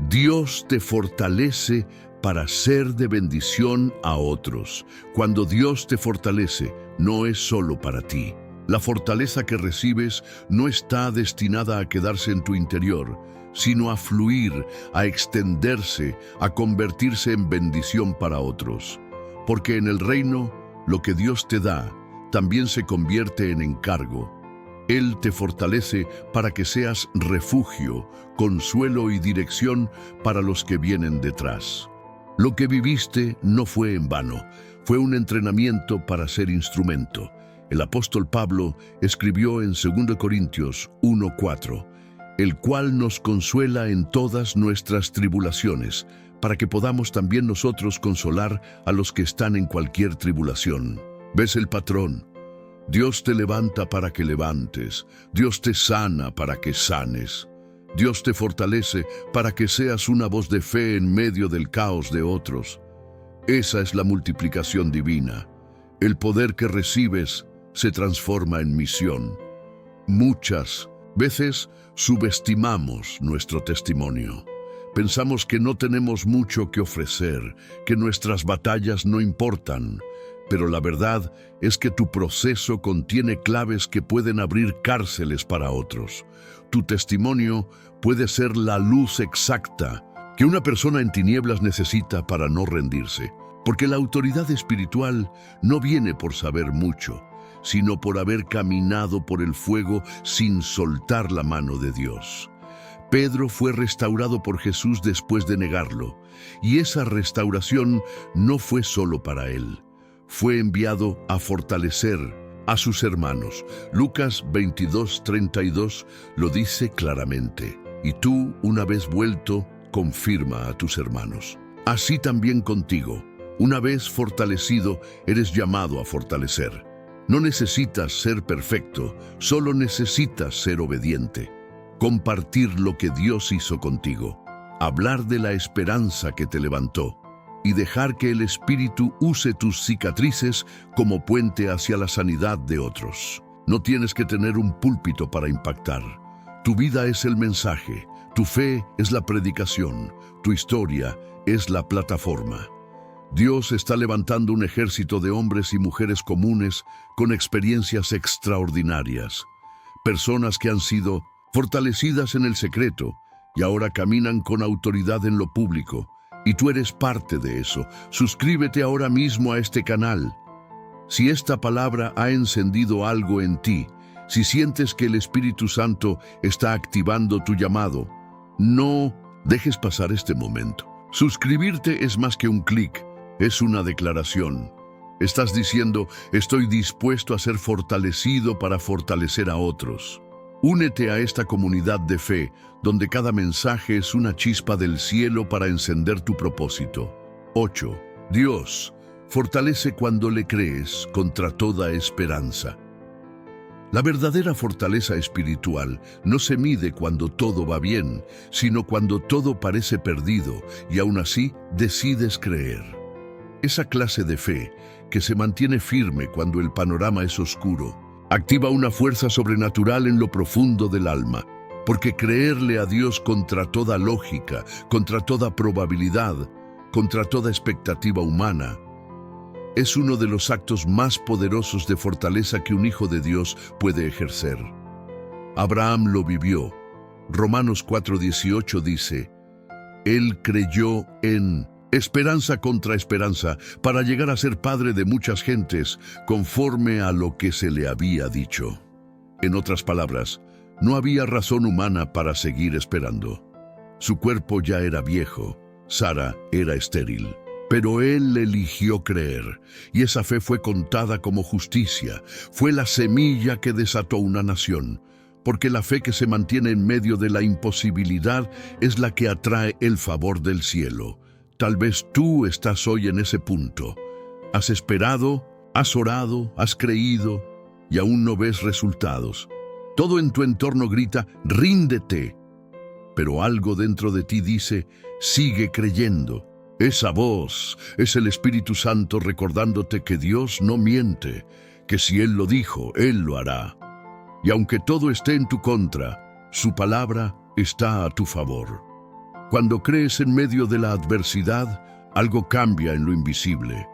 Dios te fortalece para ser de bendición a otros. Cuando Dios te fortalece, no es solo para ti. La fortaleza que recibes no está destinada a quedarse en tu interior, sino a fluir, a extenderse, a convertirse en bendición para otros. Porque en el reino, lo que Dios te da, también se convierte en encargo. Él te fortalece para que seas refugio, consuelo y dirección para los que vienen detrás. Lo que viviste no fue en vano, fue un entrenamiento para ser instrumento. El apóstol Pablo escribió en 2 Corintios 1:4, el cual nos consuela en todas nuestras tribulaciones, para que podamos también nosotros consolar a los que están en cualquier tribulación. ¿Ves el patrón? Dios te levanta para que levantes, Dios te sana para que sanes, Dios te fortalece para que seas una voz de fe en medio del caos de otros. Esa es la multiplicación divina. El poder que recibes se transforma en misión. Muchas veces subestimamos nuestro testimonio. Pensamos que no tenemos mucho que ofrecer, que nuestras batallas no importan. Pero la verdad es que tu proceso contiene claves que pueden abrir cárceles para otros. Tu testimonio puede ser la luz exacta que una persona en tinieblas necesita para no rendirse. Porque la autoridad espiritual no viene por saber mucho, sino por haber caminado por el fuego sin soltar la mano de Dios. Pedro fue restaurado por Jesús después de negarlo, y esa restauración no fue solo para él. Fue enviado a fortalecer a sus hermanos. Lucas 22:32 lo dice claramente. Y tú, una vez vuelto, confirma a tus hermanos. Así también contigo. Una vez fortalecido, eres llamado a fortalecer. No necesitas ser perfecto, solo necesitas ser obediente. Compartir lo que Dios hizo contigo. Hablar de la esperanza que te levantó. Y dejar que el Espíritu use tus cicatrices como puente hacia la sanidad de otros. No tienes que tener un púlpito para impactar. Tu vida es el mensaje, tu fe es la predicación, tu historia es la plataforma. Dios está levantando un ejército de hombres y mujeres comunes con experiencias extraordinarias. Personas que han sido fortalecidas en el secreto y ahora caminan con autoridad en lo público. Y tú eres parte de eso. Suscríbete ahora mismo a este canal. Si esta palabra ha encendido algo en ti, si sientes que el Espíritu Santo está activando tu llamado, no dejes pasar este momento. Suscribirte es más que un clic, es una declaración. Estás diciendo, estoy dispuesto a ser fortalecido para fortalecer a otros. Únete a esta comunidad de fe, donde cada mensaje es una chispa del cielo para encender tu propósito. 8. Dios fortalece cuando le crees contra toda esperanza. La verdadera fortaleza espiritual no se mide cuando todo va bien, sino cuando todo parece perdido y aún así decides creer. Esa clase de fe que se mantiene firme cuando el panorama es oscuro, activa una fuerza sobrenatural en lo profundo del alma, porque creerle a Dios contra toda lógica, contra toda probabilidad, contra toda expectativa humana, es uno de los actos más poderosos de fortaleza que un hijo de Dios puede ejercer. Abraham lo vivió. Romanos 4:18 dice, Él creyó en esperanza contra esperanza para llegar a ser padre de muchas gentes, conforme a lo que se le había dicho. En otras palabras, no había razón humana para seguir esperando. Su cuerpo ya era viejo, Sara era estéril. Pero él eligió creer, y esa fe fue contada como justicia. Fue la semilla que desató una nación, porque la fe que se mantiene en medio de la imposibilidad es la que atrae el favor del cielo. Tal vez tú estás hoy en ese punto. Has esperado, has orado, has creído, y aún no ves resultados. Todo en tu entorno grita, ríndete. Pero algo dentro de ti dice, sigue creyendo. Esa voz es el Espíritu Santo recordándote que Dios no miente, que si Él lo dijo, Él lo hará. Y aunque todo esté en tu contra, su palabra está a tu favor. Cuando crees en medio de la adversidad, algo cambia en lo invisible.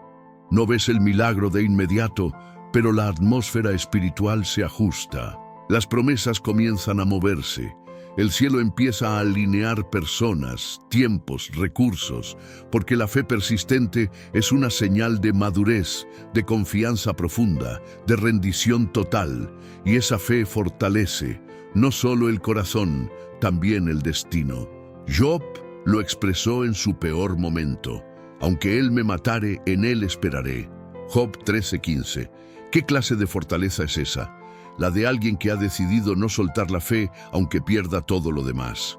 No ves el milagro de inmediato, pero la atmósfera espiritual se ajusta. Las promesas comienzan a moverse. El cielo empieza a alinear personas, tiempos, recursos, porque la fe persistente es una señal de madurez, de confianza profunda, de rendición total, y esa fe fortalece no solo el corazón, también el destino. Job lo expresó en su peor momento. Aunque él me matare, en él esperaré. Job 13:15. ¿Qué clase de fortaleza es esa? La de alguien que ha decidido no soltar la fe aunque pierda todo lo demás.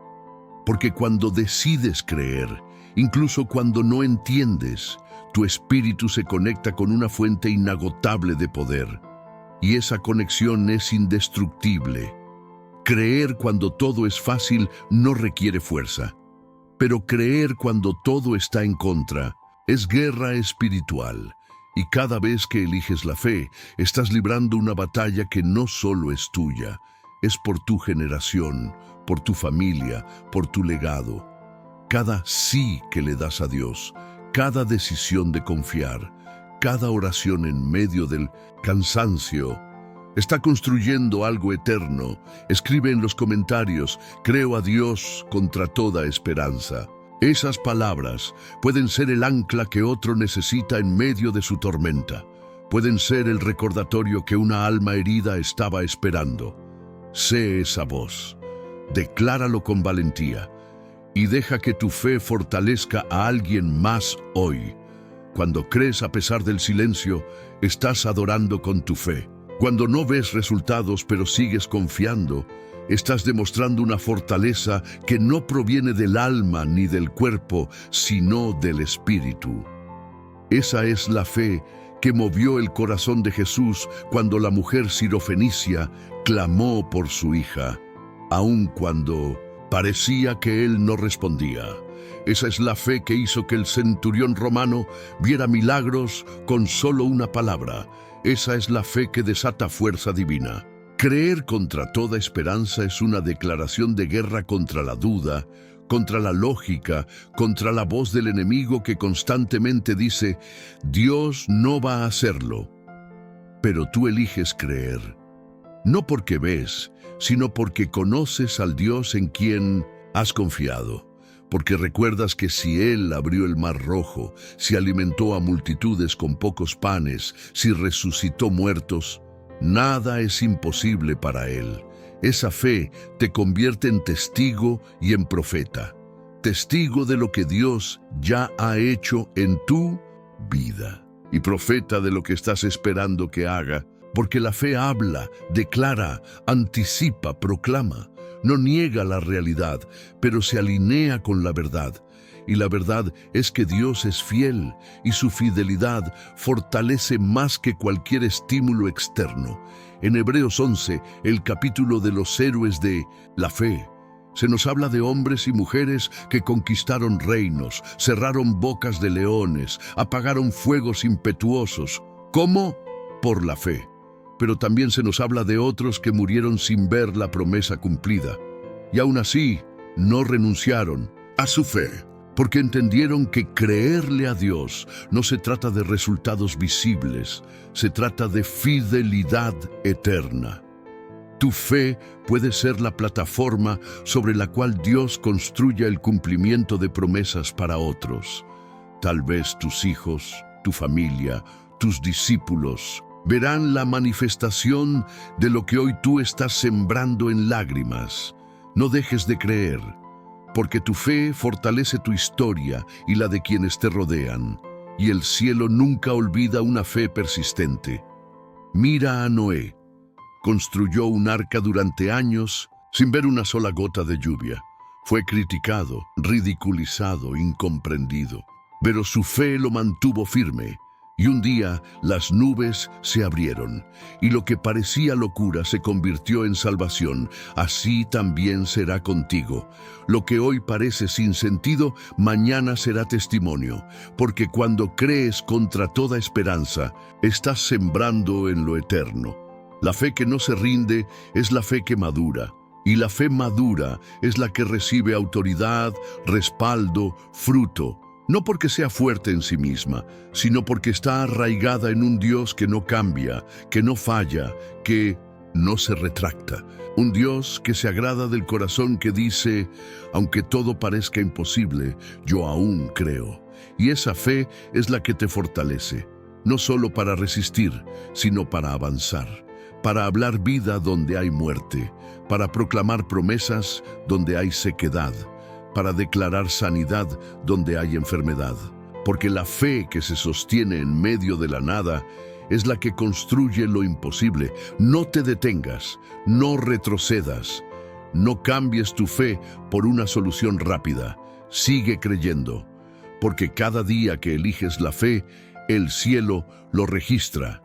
Porque cuando decides creer, incluso cuando no entiendes, tu espíritu se conecta con una fuente inagotable de poder. Y esa conexión es indestructible. Creer cuando todo es fácil no requiere fuerza. Pero creer cuando todo está en contra es guerra espiritual. Y cada vez que eliges la fe, estás librando una batalla que no solo es tuya, es por tu generación, por tu familia, por tu legado. Cada sí que le das a Dios, cada decisión de confiar, cada oración en medio del cansancio, está construyendo algo eterno. Escribe en los comentarios, creo a Dios contra toda esperanza. Esas palabras pueden ser el ancla que otro necesita en medio de su tormenta. Pueden ser el recordatorio que una alma herida estaba esperando. Sé esa voz. Decláralo con valentía y deja que tu fe fortalezca a alguien más hoy. Cuando crees a pesar del silencio, estás adorando con tu fe. Cuando no ves resultados pero sigues confiando, estás demostrando una fortaleza que no proviene del alma ni del cuerpo, sino del espíritu. Esa es la fe que movió el corazón de Jesús cuando la mujer sirofenicia clamó por su hija, aun cuando parecía que él no respondía. Esa es la fe que hizo que el centurión romano viera milagros con solo una palabra. Esa es la fe que desata fuerza divina. Creer contra toda esperanza es una declaración de guerra contra la duda, contra la lógica, contra la voz del enemigo que constantemente dice, Dios no va a hacerlo. Pero tú eliges creer, no porque ves, sino porque conoces al Dios en quien has confiado. Porque recuerdas que si Él abrió el mar rojo, si alimentó a multitudes con pocos panes, si resucitó muertos, nada es imposible para Él. Esa fe te convierte en testigo y en profeta. Testigo de lo que Dios ya ha hecho en tu vida. Y profeta de lo que estás esperando que haga. Porque la fe habla, declara, anticipa, proclama. No niega la realidad, pero se alinea con la verdad. Y la verdad es que Dios es fiel y su fidelidad fortalece más que cualquier estímulo externo. En Hebreos 11, el capítulo de los héroes de la fe, se nos habla de hombres y mujeres que conquistaron reinos, cerraron bocas de leones, apagaron fuegos impetuosos. ¿Cómo? Por la fe. Pero también se nos habla de otros que murieron sin ver la promesa cumplida. Y aún así, no renunciaron a su fe, porque entendieron que creerle a Dios no se trata de resultados visibles, se trata de fidelidad eterna. Tu fe puede ser la plataforma sobre la cual Dios construya el cumplimiento de promesas para otros. Tal vez tus hijos, tu familia, tus discípulos verán la manifestación de lo que hoy tú estás sembrando en lágrimas. No dejes de creer, porque tu fe fortalece tu historia y la de quienes te rodean, y el cielo nunca olvida una fe persistente. Mira a Noé. Construyó un arca durante años sin ver una sola gota de lluvia. Fue criticado, ridiculizado, incomprendido, pero su fe lo mantuvo firme. Y un día las nubes se abrieron, y lo que parecía locura se convirtió en salvación. Así también será contigo. Lo que hoy parece sin sentido, mañana será testimonio, porque cuando crees contra toda esperanza, estás sembrando en lo eterno. La fe que no se rinde es la fe que madura, y la fe madura es la que recibe autoridad, respaldo, fruto. No porque sea fuerte en sí misma, sino porque está arraigada en un Dios que no cambia, que no falla, que no se retracta. Un Dios que se agrada del corazón, que dice, aunque todo parezca imposible, yo aún creo. Y esa fe es la que te fortalece, no solo para resistir, sino para avanzar, para hablar vida donde hay muerte, para proclamar promesas donde hay sequedad, para declarar sanidad donde hay enfermedad. Porque la fe que se sostiene en medio de la nada es la que construye lo imposible. No te detengas, no retrocedas, no cambies tu fe por una solución rápida. Sigue creyendo, porque cada día que eliges la fe, el cielo lo registra,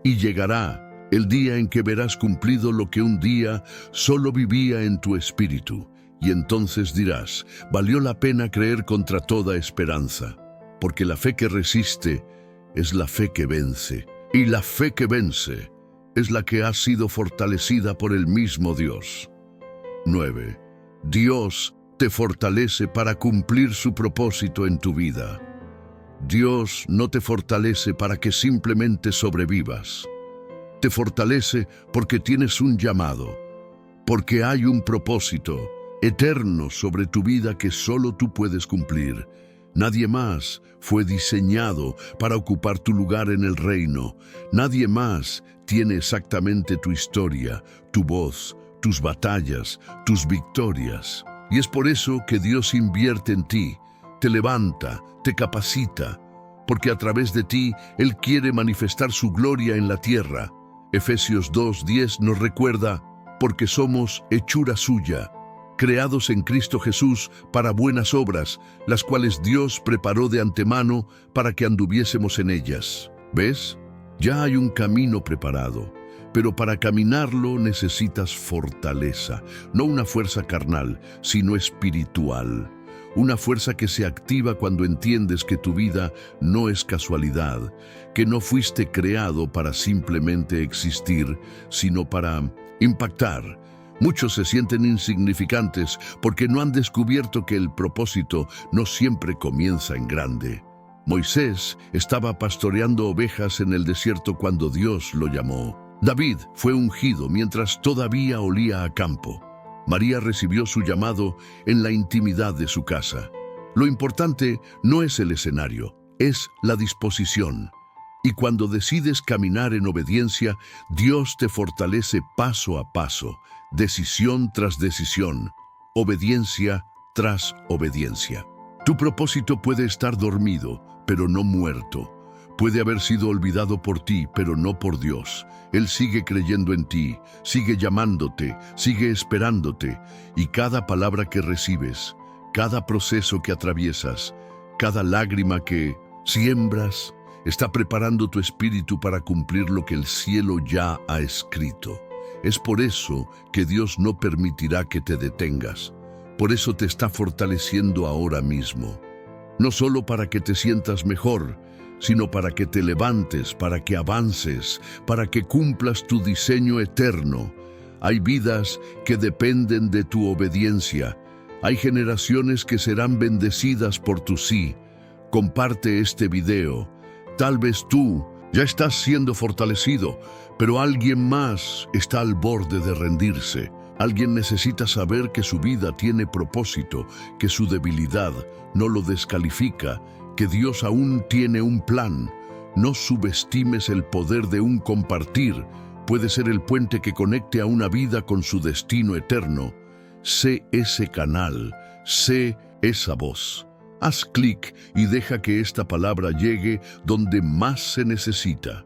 y llegará el día en que verás cumplido lo que un día solo vivía en tu espíritu. Y entonces dirás, valió la pena creer contra toda esperanza, porque la fe que resiste es la fe que vence, y la fe que vence es la que ha sido fortalecida por el mismo Dios. 9. Dios te fortalece para cumplir su propósito en tu vida. Dios no te fortalece para que simplemente sobrevivas. Te fortalece porque tienes un llamado, porque hay un propósito eterno sobre tu vida que solo tú puedes cumplir. Nadie más fue diseñado para ocupar tu lugar en el reino. Nadie más tiene exactamente tu historia, tu voz, tus batallas, tus victorias. Y es por eso que Dios invierte en ti, te levanta, te capacita, porque a través de ti Él quiere manifestar su gloria en la tierra. Efesios 2:10 nos recuerda, porque somos hechura suya, creados en Cristo Jesús para buenas obras, las cuales Dios preparó de antemano para que anduviésemos en ellas. ¿Ves? Ya hay un camino preparado, pero para caminarlo necesitas fortaleza, no una fuerza carnal, sino espiritual. Una fuerza que se activa cuando entiendes que tu vida no es casualidad, que no fuiste creado para simplemente existir, sino para impactar. Muchos se sienten insignificantes porque no han descubierto que el propósito no siempre comienza en grande. Moisés estaba pastoreando ovejas en el desierto cuando Dios lo llamó. David fue ungido mientras todavía olía a campo. María recibió su llamado en la intimidad de su casa. Lo importante no es el escenario, es la disposición. Y cuando decides caminar en obediencia, Dios te fortalece paso a paso, decisión tras decisión, obediencia tras obediencia. Tu propósito puede estar dormido, pero no muerto. Puede haber sido olvidado por ti, pero no por Dios. Él sigue creyendo en ti, sigue llamándote, sigue esperándote, y cada palabra que recibes, cada proceso que atraviesas, cada lágrima que siembras, está preparando tu espíritu para cumplir lo que el cielo ya ha escrito. Es por eso que Dios no permitirá que te detengas. Por eso te está fortaleciendo ahora mismo. No solo para que te sientas mejor, sino para que te levantes, para que avances, para que cumplas tu diseño eterno. Hay vidas que dependen de tu obediencia. Hay generaciones que serán bendecidas por tu sí. Comparte este video. Tal vez tú ya estás siendo fortalecido, pero alguien más está al borde de rendirse. Alguien necesita saber que su vida tiene propósito, que su debilidad no lo descalifica, que Dios aún tiene un plan. No subestimes el poder de un compartir. Puede ser el puente que conecte a una vida con su destino eterno. Sé ese canal, sé esa voz. Haz clic y deja que esta palabra llegue donde más se necesita.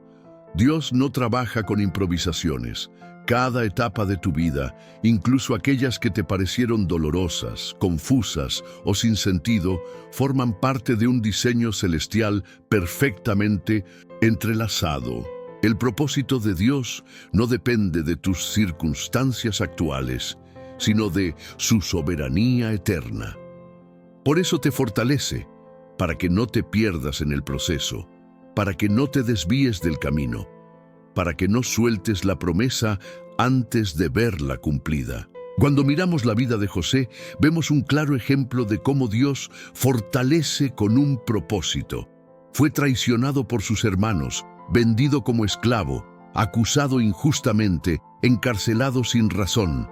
Dios no trabaja con improvisaciones. Cada etapa de tu vida, incluso aquellas que te parecieron dolorosas, confusas o sin sentido, forman parte de un diseño celestial perfectamente entrelazado. El propósito de Dios no depende de tus circunstancias actuales, sino de su soberanía eterna. Por eso te fortalece, para que no te pierdas en el proceso, para que no te desvíes del camino, para que no sueltes la promesa antes de verla cumplida. Cuando miramos la vida de José, vemos un claro ejemplo de cómo Dios fortalece con un propósito. Fue traicionado por sus hermanos, vendido como esclavo, acusado injustamente, encarcelado sin razón.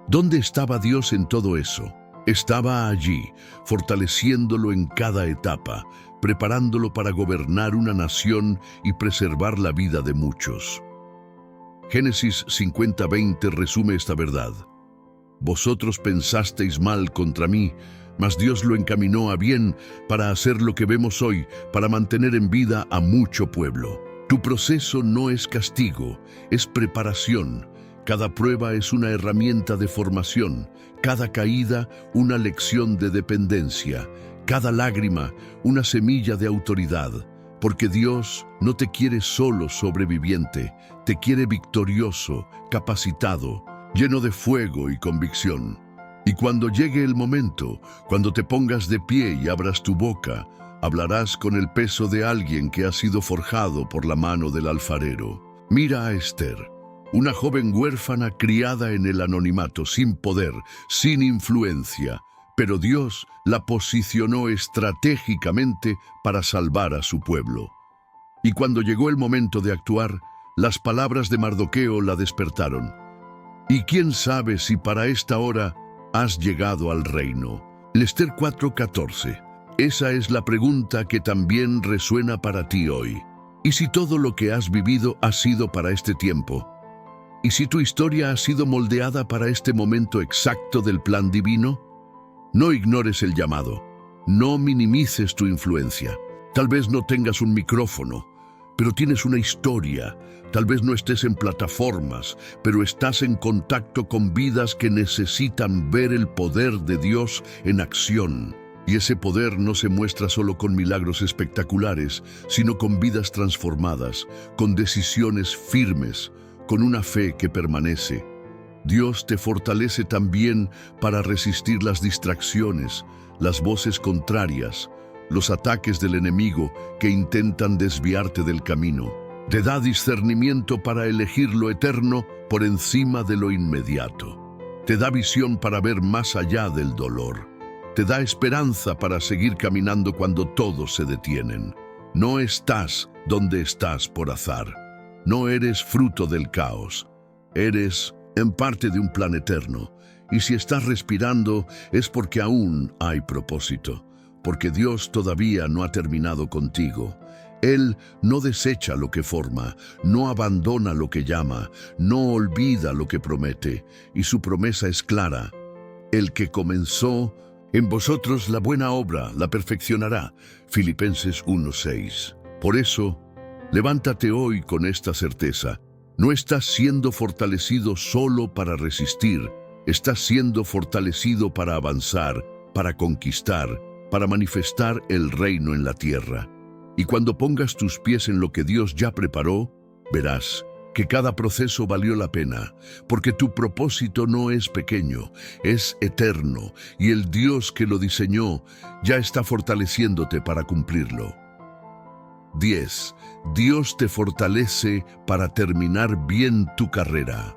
¿Dónde estaba Dios en todo eso? Estaba allí, fortaleciéndolo en cada etapa, preparándolo para gobernar una nación y preservar la vida de muchos. Génesis 50:20 resume esta verdad. Vosotros pensasteis mal contra mí, mas Dios lo encaminó a bien para hacer lo que vemos hoy, para mantener en vida a mucho pueblo. Tu proceso no es castigo, es preparación. Cada prueba es una herramienta de formación, cada caída una lección de dependencia, cada lágrima una semilla de autoridad, porque Dios no te quiere solo sobreviviente, te quiere victorioso, capacitado, lleno de fuego y convicción. Y cuando llegue el momento, cuando te pongas de pie y abras tu boca, hablarás con el peso de alguien que ha sido forjado por la mano del alfarero. Mira a Esther, una joven huérfana criada en el anonimato, sin poder, sin influencia, pero Dios la posicionó estratégicamente para salvar a su pueblo. Y cuando llegó el momento de actuar, las palabras de Mardoqueo la despertaron. Y quién sabe si para esta hora has llegado al reino. Esther 4:14. Esa es la pregunta que también resuena para ti hoy. ¿Y si todo lo que has vivido ha sido para este tiempo? ¿Y si tu historia ha sido moldeada para este momento exacto del plan divino? No ignores el llamado. No minimices tu influencia. Tal vez no tengas un micrófono, pero tienes una historia. Tal vez no estés en plataformas, pero estás en contacto con vidas que necesitan ver el poder de Dios en acción. Y ese poder no se muestra solo con milagros espectaculares, sino con vidas transformadas, con decisiones firmes, con una fe que permanece. Dios te fortalece también para resistir las distracciones, las voces contrarias, los ataques del enemigo que intentan desviarte del camino. Te da discernimiento para elegir lo eterno por encima de lo inmediato. Te da visión para ver más allá del dolor. Te da esperanza para seguir caminando cuando todos se detienen. No estás donde estás por azar. No eres fruto del caos. Eres en parte de un plan eterno. Y si estás respirando es porque aún hay propósito, porque Dios todavía no ha terminado contigo. Él no desecha lo que forma, no abandona lo que llama, no olvida lo que promete, y su promesa es clara. El que comenzó en vosotros la buena obra la perfeccionará. Filipenses 1:6. Por eso, levántate hoy con esta certeza. No estás siendo fortalecido solo para resistir, estás siendo fortalecido para avanzar, para conquistar, para manifestar el reino en la tierra. Y cuando pongas tus pies en lo que Dios ya preparó, verás que cada proceso valió la pena, porque tu propósito no es pequeño, es eterno, y el Dios que lo diseñó ya está fortaleciéndote para cumplirlo. 10. Dios te fortalece para terminar bien tu carrera.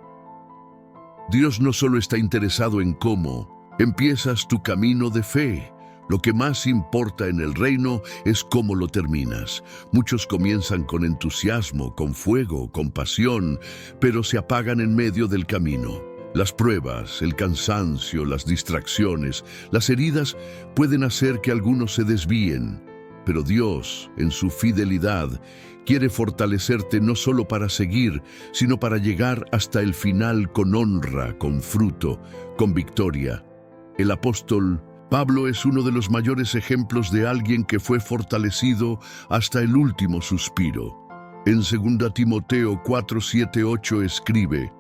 Dios no solo está interesado en cómo empiezas tu camino de fe. Lo que más importa en el reino es cómo lo terminas. Muchos comienzan con entusiasmo, con fuego, con pasión, pero se apagan en medio del camino. Las pruebas, el cansancio, las distracciones, las heridas pueden hacer que algunos se desvíen. Pero Dios, en su fidelidad, quiere fortalecerte no solo para seguir, sino para llegar hasta el final con honra, con fruto, con victoria. El apóstol Pablo es uno de los mayores ejemplos de alguien que fue fortalecido hasta el último suspiro. En 2 Timoteo 4:7-8 escribe: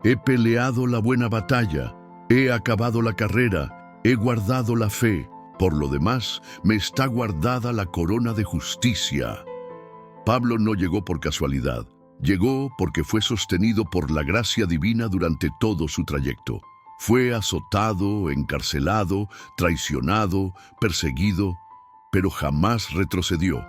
He peleado la buena batalla, he acabado la carrera, he guardado la fe. Por lo demás, me está guardada la corona de justicia. Pablo no llegó por casualidad. Llegó porque fue sostenido por la gracia divina durante todo su trayecto. Fue azotado, encarcelado, traicionado, perseguido, pero jamás retrocedió,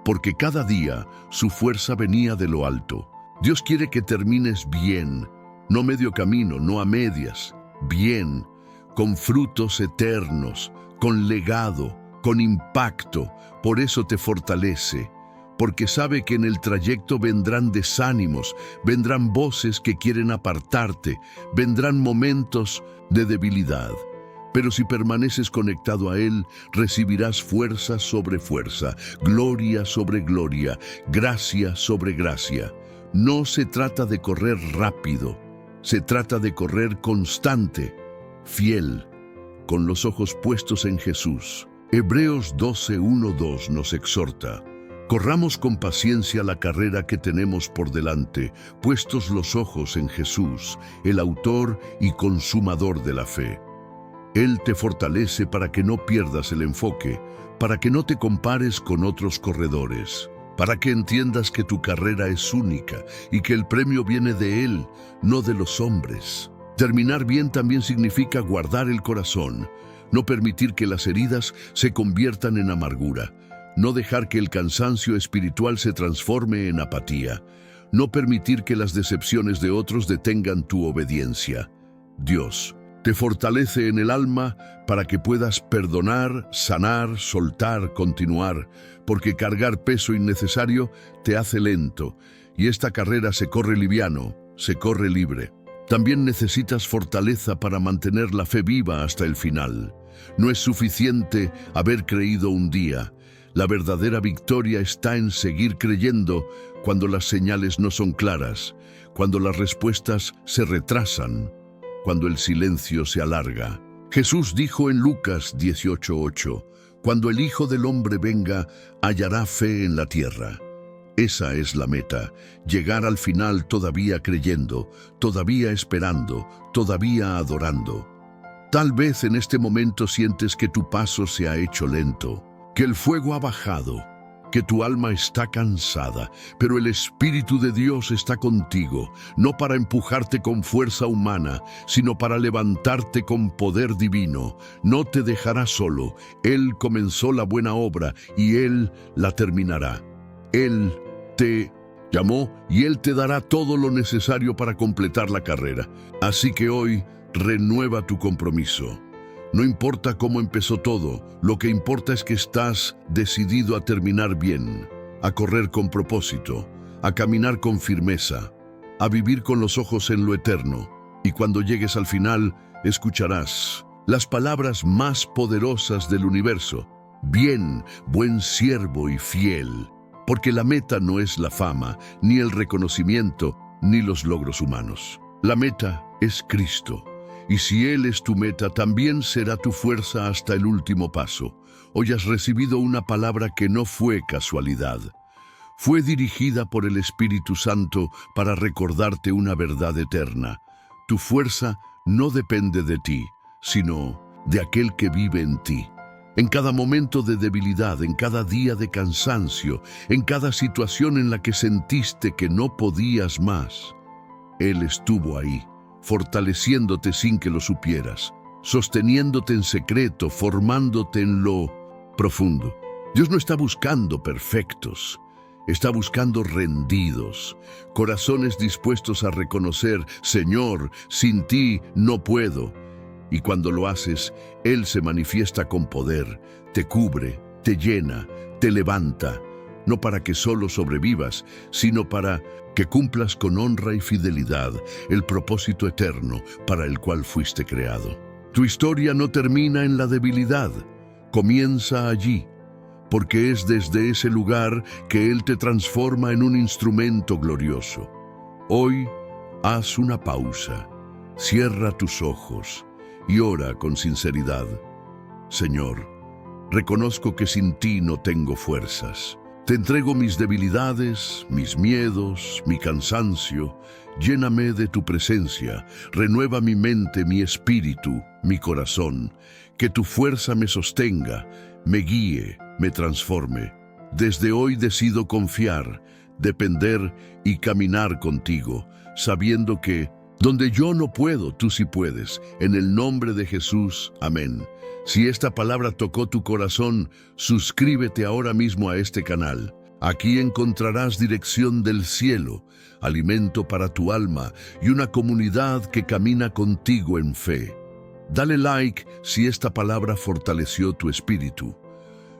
porque cada día su fuerza venía de lo alto. Dios quiere que termines bien, no medio camino, no a medias, bien, con frutos eternos, con legado, con impacto. Por eso te fortalece, porque sabe que en el trayecto vendrán desánimos, vendrán voces que quieren apartarte, vendrán momentos de debilidad. Pero si permaneces conectado a Él, recibirás fuerza sobre fuerza, gloria sobre gloria, gracia sobre gracia. No se trata de correr rápido, se trata de correr constante, fiel, con los ojos puestos en Jesús. Hebreos 12:1-2 nos exhorta: corramos con paciencia la carrera que tenemos por delante, puestos los ojos en Jesús, el autor y consumador de la fe. Él te fortalece para que no pierdas el enfoque, para que no te compares con otros corredores, para que entiendas que tu carrera es única y que el premio viene de Él, no de los hombres. Terminar bien también significa guardar el corazón, no permitir que las heridas se conviertan en amargura, no dejar que el cansancio espiritual se transforme en apatía, no permitir que las decepciones de otros detengan tu obediencia. Dios te fortalece en el alma para que puedas perdonar, sanar, soltar, continuar, porque cargar peso innecesario te hace lento, y esta carrera se corre liviano, se corre libre. También necesitas fortaleza para mantener la fe viva hasta el final. No es suficiente haber creído un día. La verdadera victoria está en seguir creyendo cuando las señales no son claras, cuando las respuestas se retrasan, cuando el silencio se alarga. Jesús dijo en Lucas 18:8, cuando el Hijo del Hombre venga, hallará fe en la tierra. Esa es la meta, llegar al final todavía creyendo, todavía esperando, todavía adorando. Tal vez en este momento sientes que tu paso se ha hecho lento, que el fuego ha bajado, que tu alma está cansada, pero el Espíritu de Dios está contigo, no para empujarte con fuerza humana, sino para levantarte con poder divino. No te dejará solo. Él comenzó la buena obra y Él la terminará. Él te llamó y Él te dará todo lo necesario para completar la carrera. Así que hoy, renueva tu compromiso. No importa cómo empezó todo, lo que importa es que estás decidido a terminar bien, a correr con propósito, a caminar con firmeza, a vivir con los ojos en lo eterno. Y cuando llegues al final, escucharás las palabras más poderosas del universo: bien, buen siervo y fiel. Porque la meta no es la fama, ni el reconocimiento, ni los logros humanos. La meta es Cristo. Y si Él es tu meta, también será tu fuerza hasta el último paso. Hoy has recibido una palabra que no fue casualidad. Fue dirigida por el Espíritu Santo para recordarte una verdad eterna. Tu fuerza no depende de ti, sino de aquel que vive en ti. En cada momento de debilidad, en cada día de cansancio, en cada situación en la que sentiste que no podías más, Él estuvo ahí, fortaleciéndote sin que lo supieras, sosteniéndote en secreto, formándote en lo profundo. Dios no está buscando perfectos, está buscando rendidos, corazones dispuestos a reconocer: Señor, sin ti no puedo. Y cuando lo haces, Él se manifiesta con poder, te cubre, te llena, te levanta, no para que solo sobrevivas, sino para que cumplas con honra y fidelidad el propósito eterno para el cual fuiste creado. Tu historia no termina en la debilidad, comienza allí, porque es desde ese lugar que Él te transforma en un instrumento glorioso. Hoy, haz una pausa, cierra tus ojos y ora con sinceridad. Señor, reconozco que sin ti no tengo fuerzas. Te entrego mis debilidades, mis miedos, mi cansancio. Lléname de tu presencia, renueva mi mente, mi espíritu, mi corazón. Que tu fuerza me sostenga, me guíe, me transforme. Desde hoy decido confiar, depender y caminar contigo, sabiendo que donde yo no puedo, tú sí puedes. En el nombre de Jesús, amén. Si esta palabra tocó tu corazón, suscríbete ahora mismo a este canal. Aquí encontrarás dirección del cielo, alimento para tu alma y una comunidad que camina contigo en fe. Dale like si esta palabra fortaleció tu espíritu.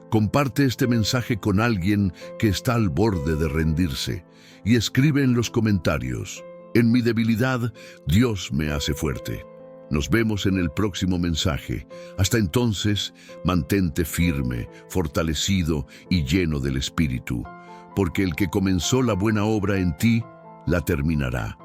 Comparte este mensaje con alguien que está al borde de rendirse y escribe en los comentarios: en mi debilidad, Dios me hace fuerte. Nos vemos en el próximo mensaje. Hasta entonces, mantente firme, fortalecido y lleno del Espíritu, porque el que comenzó la buena obra en ti, la terminará.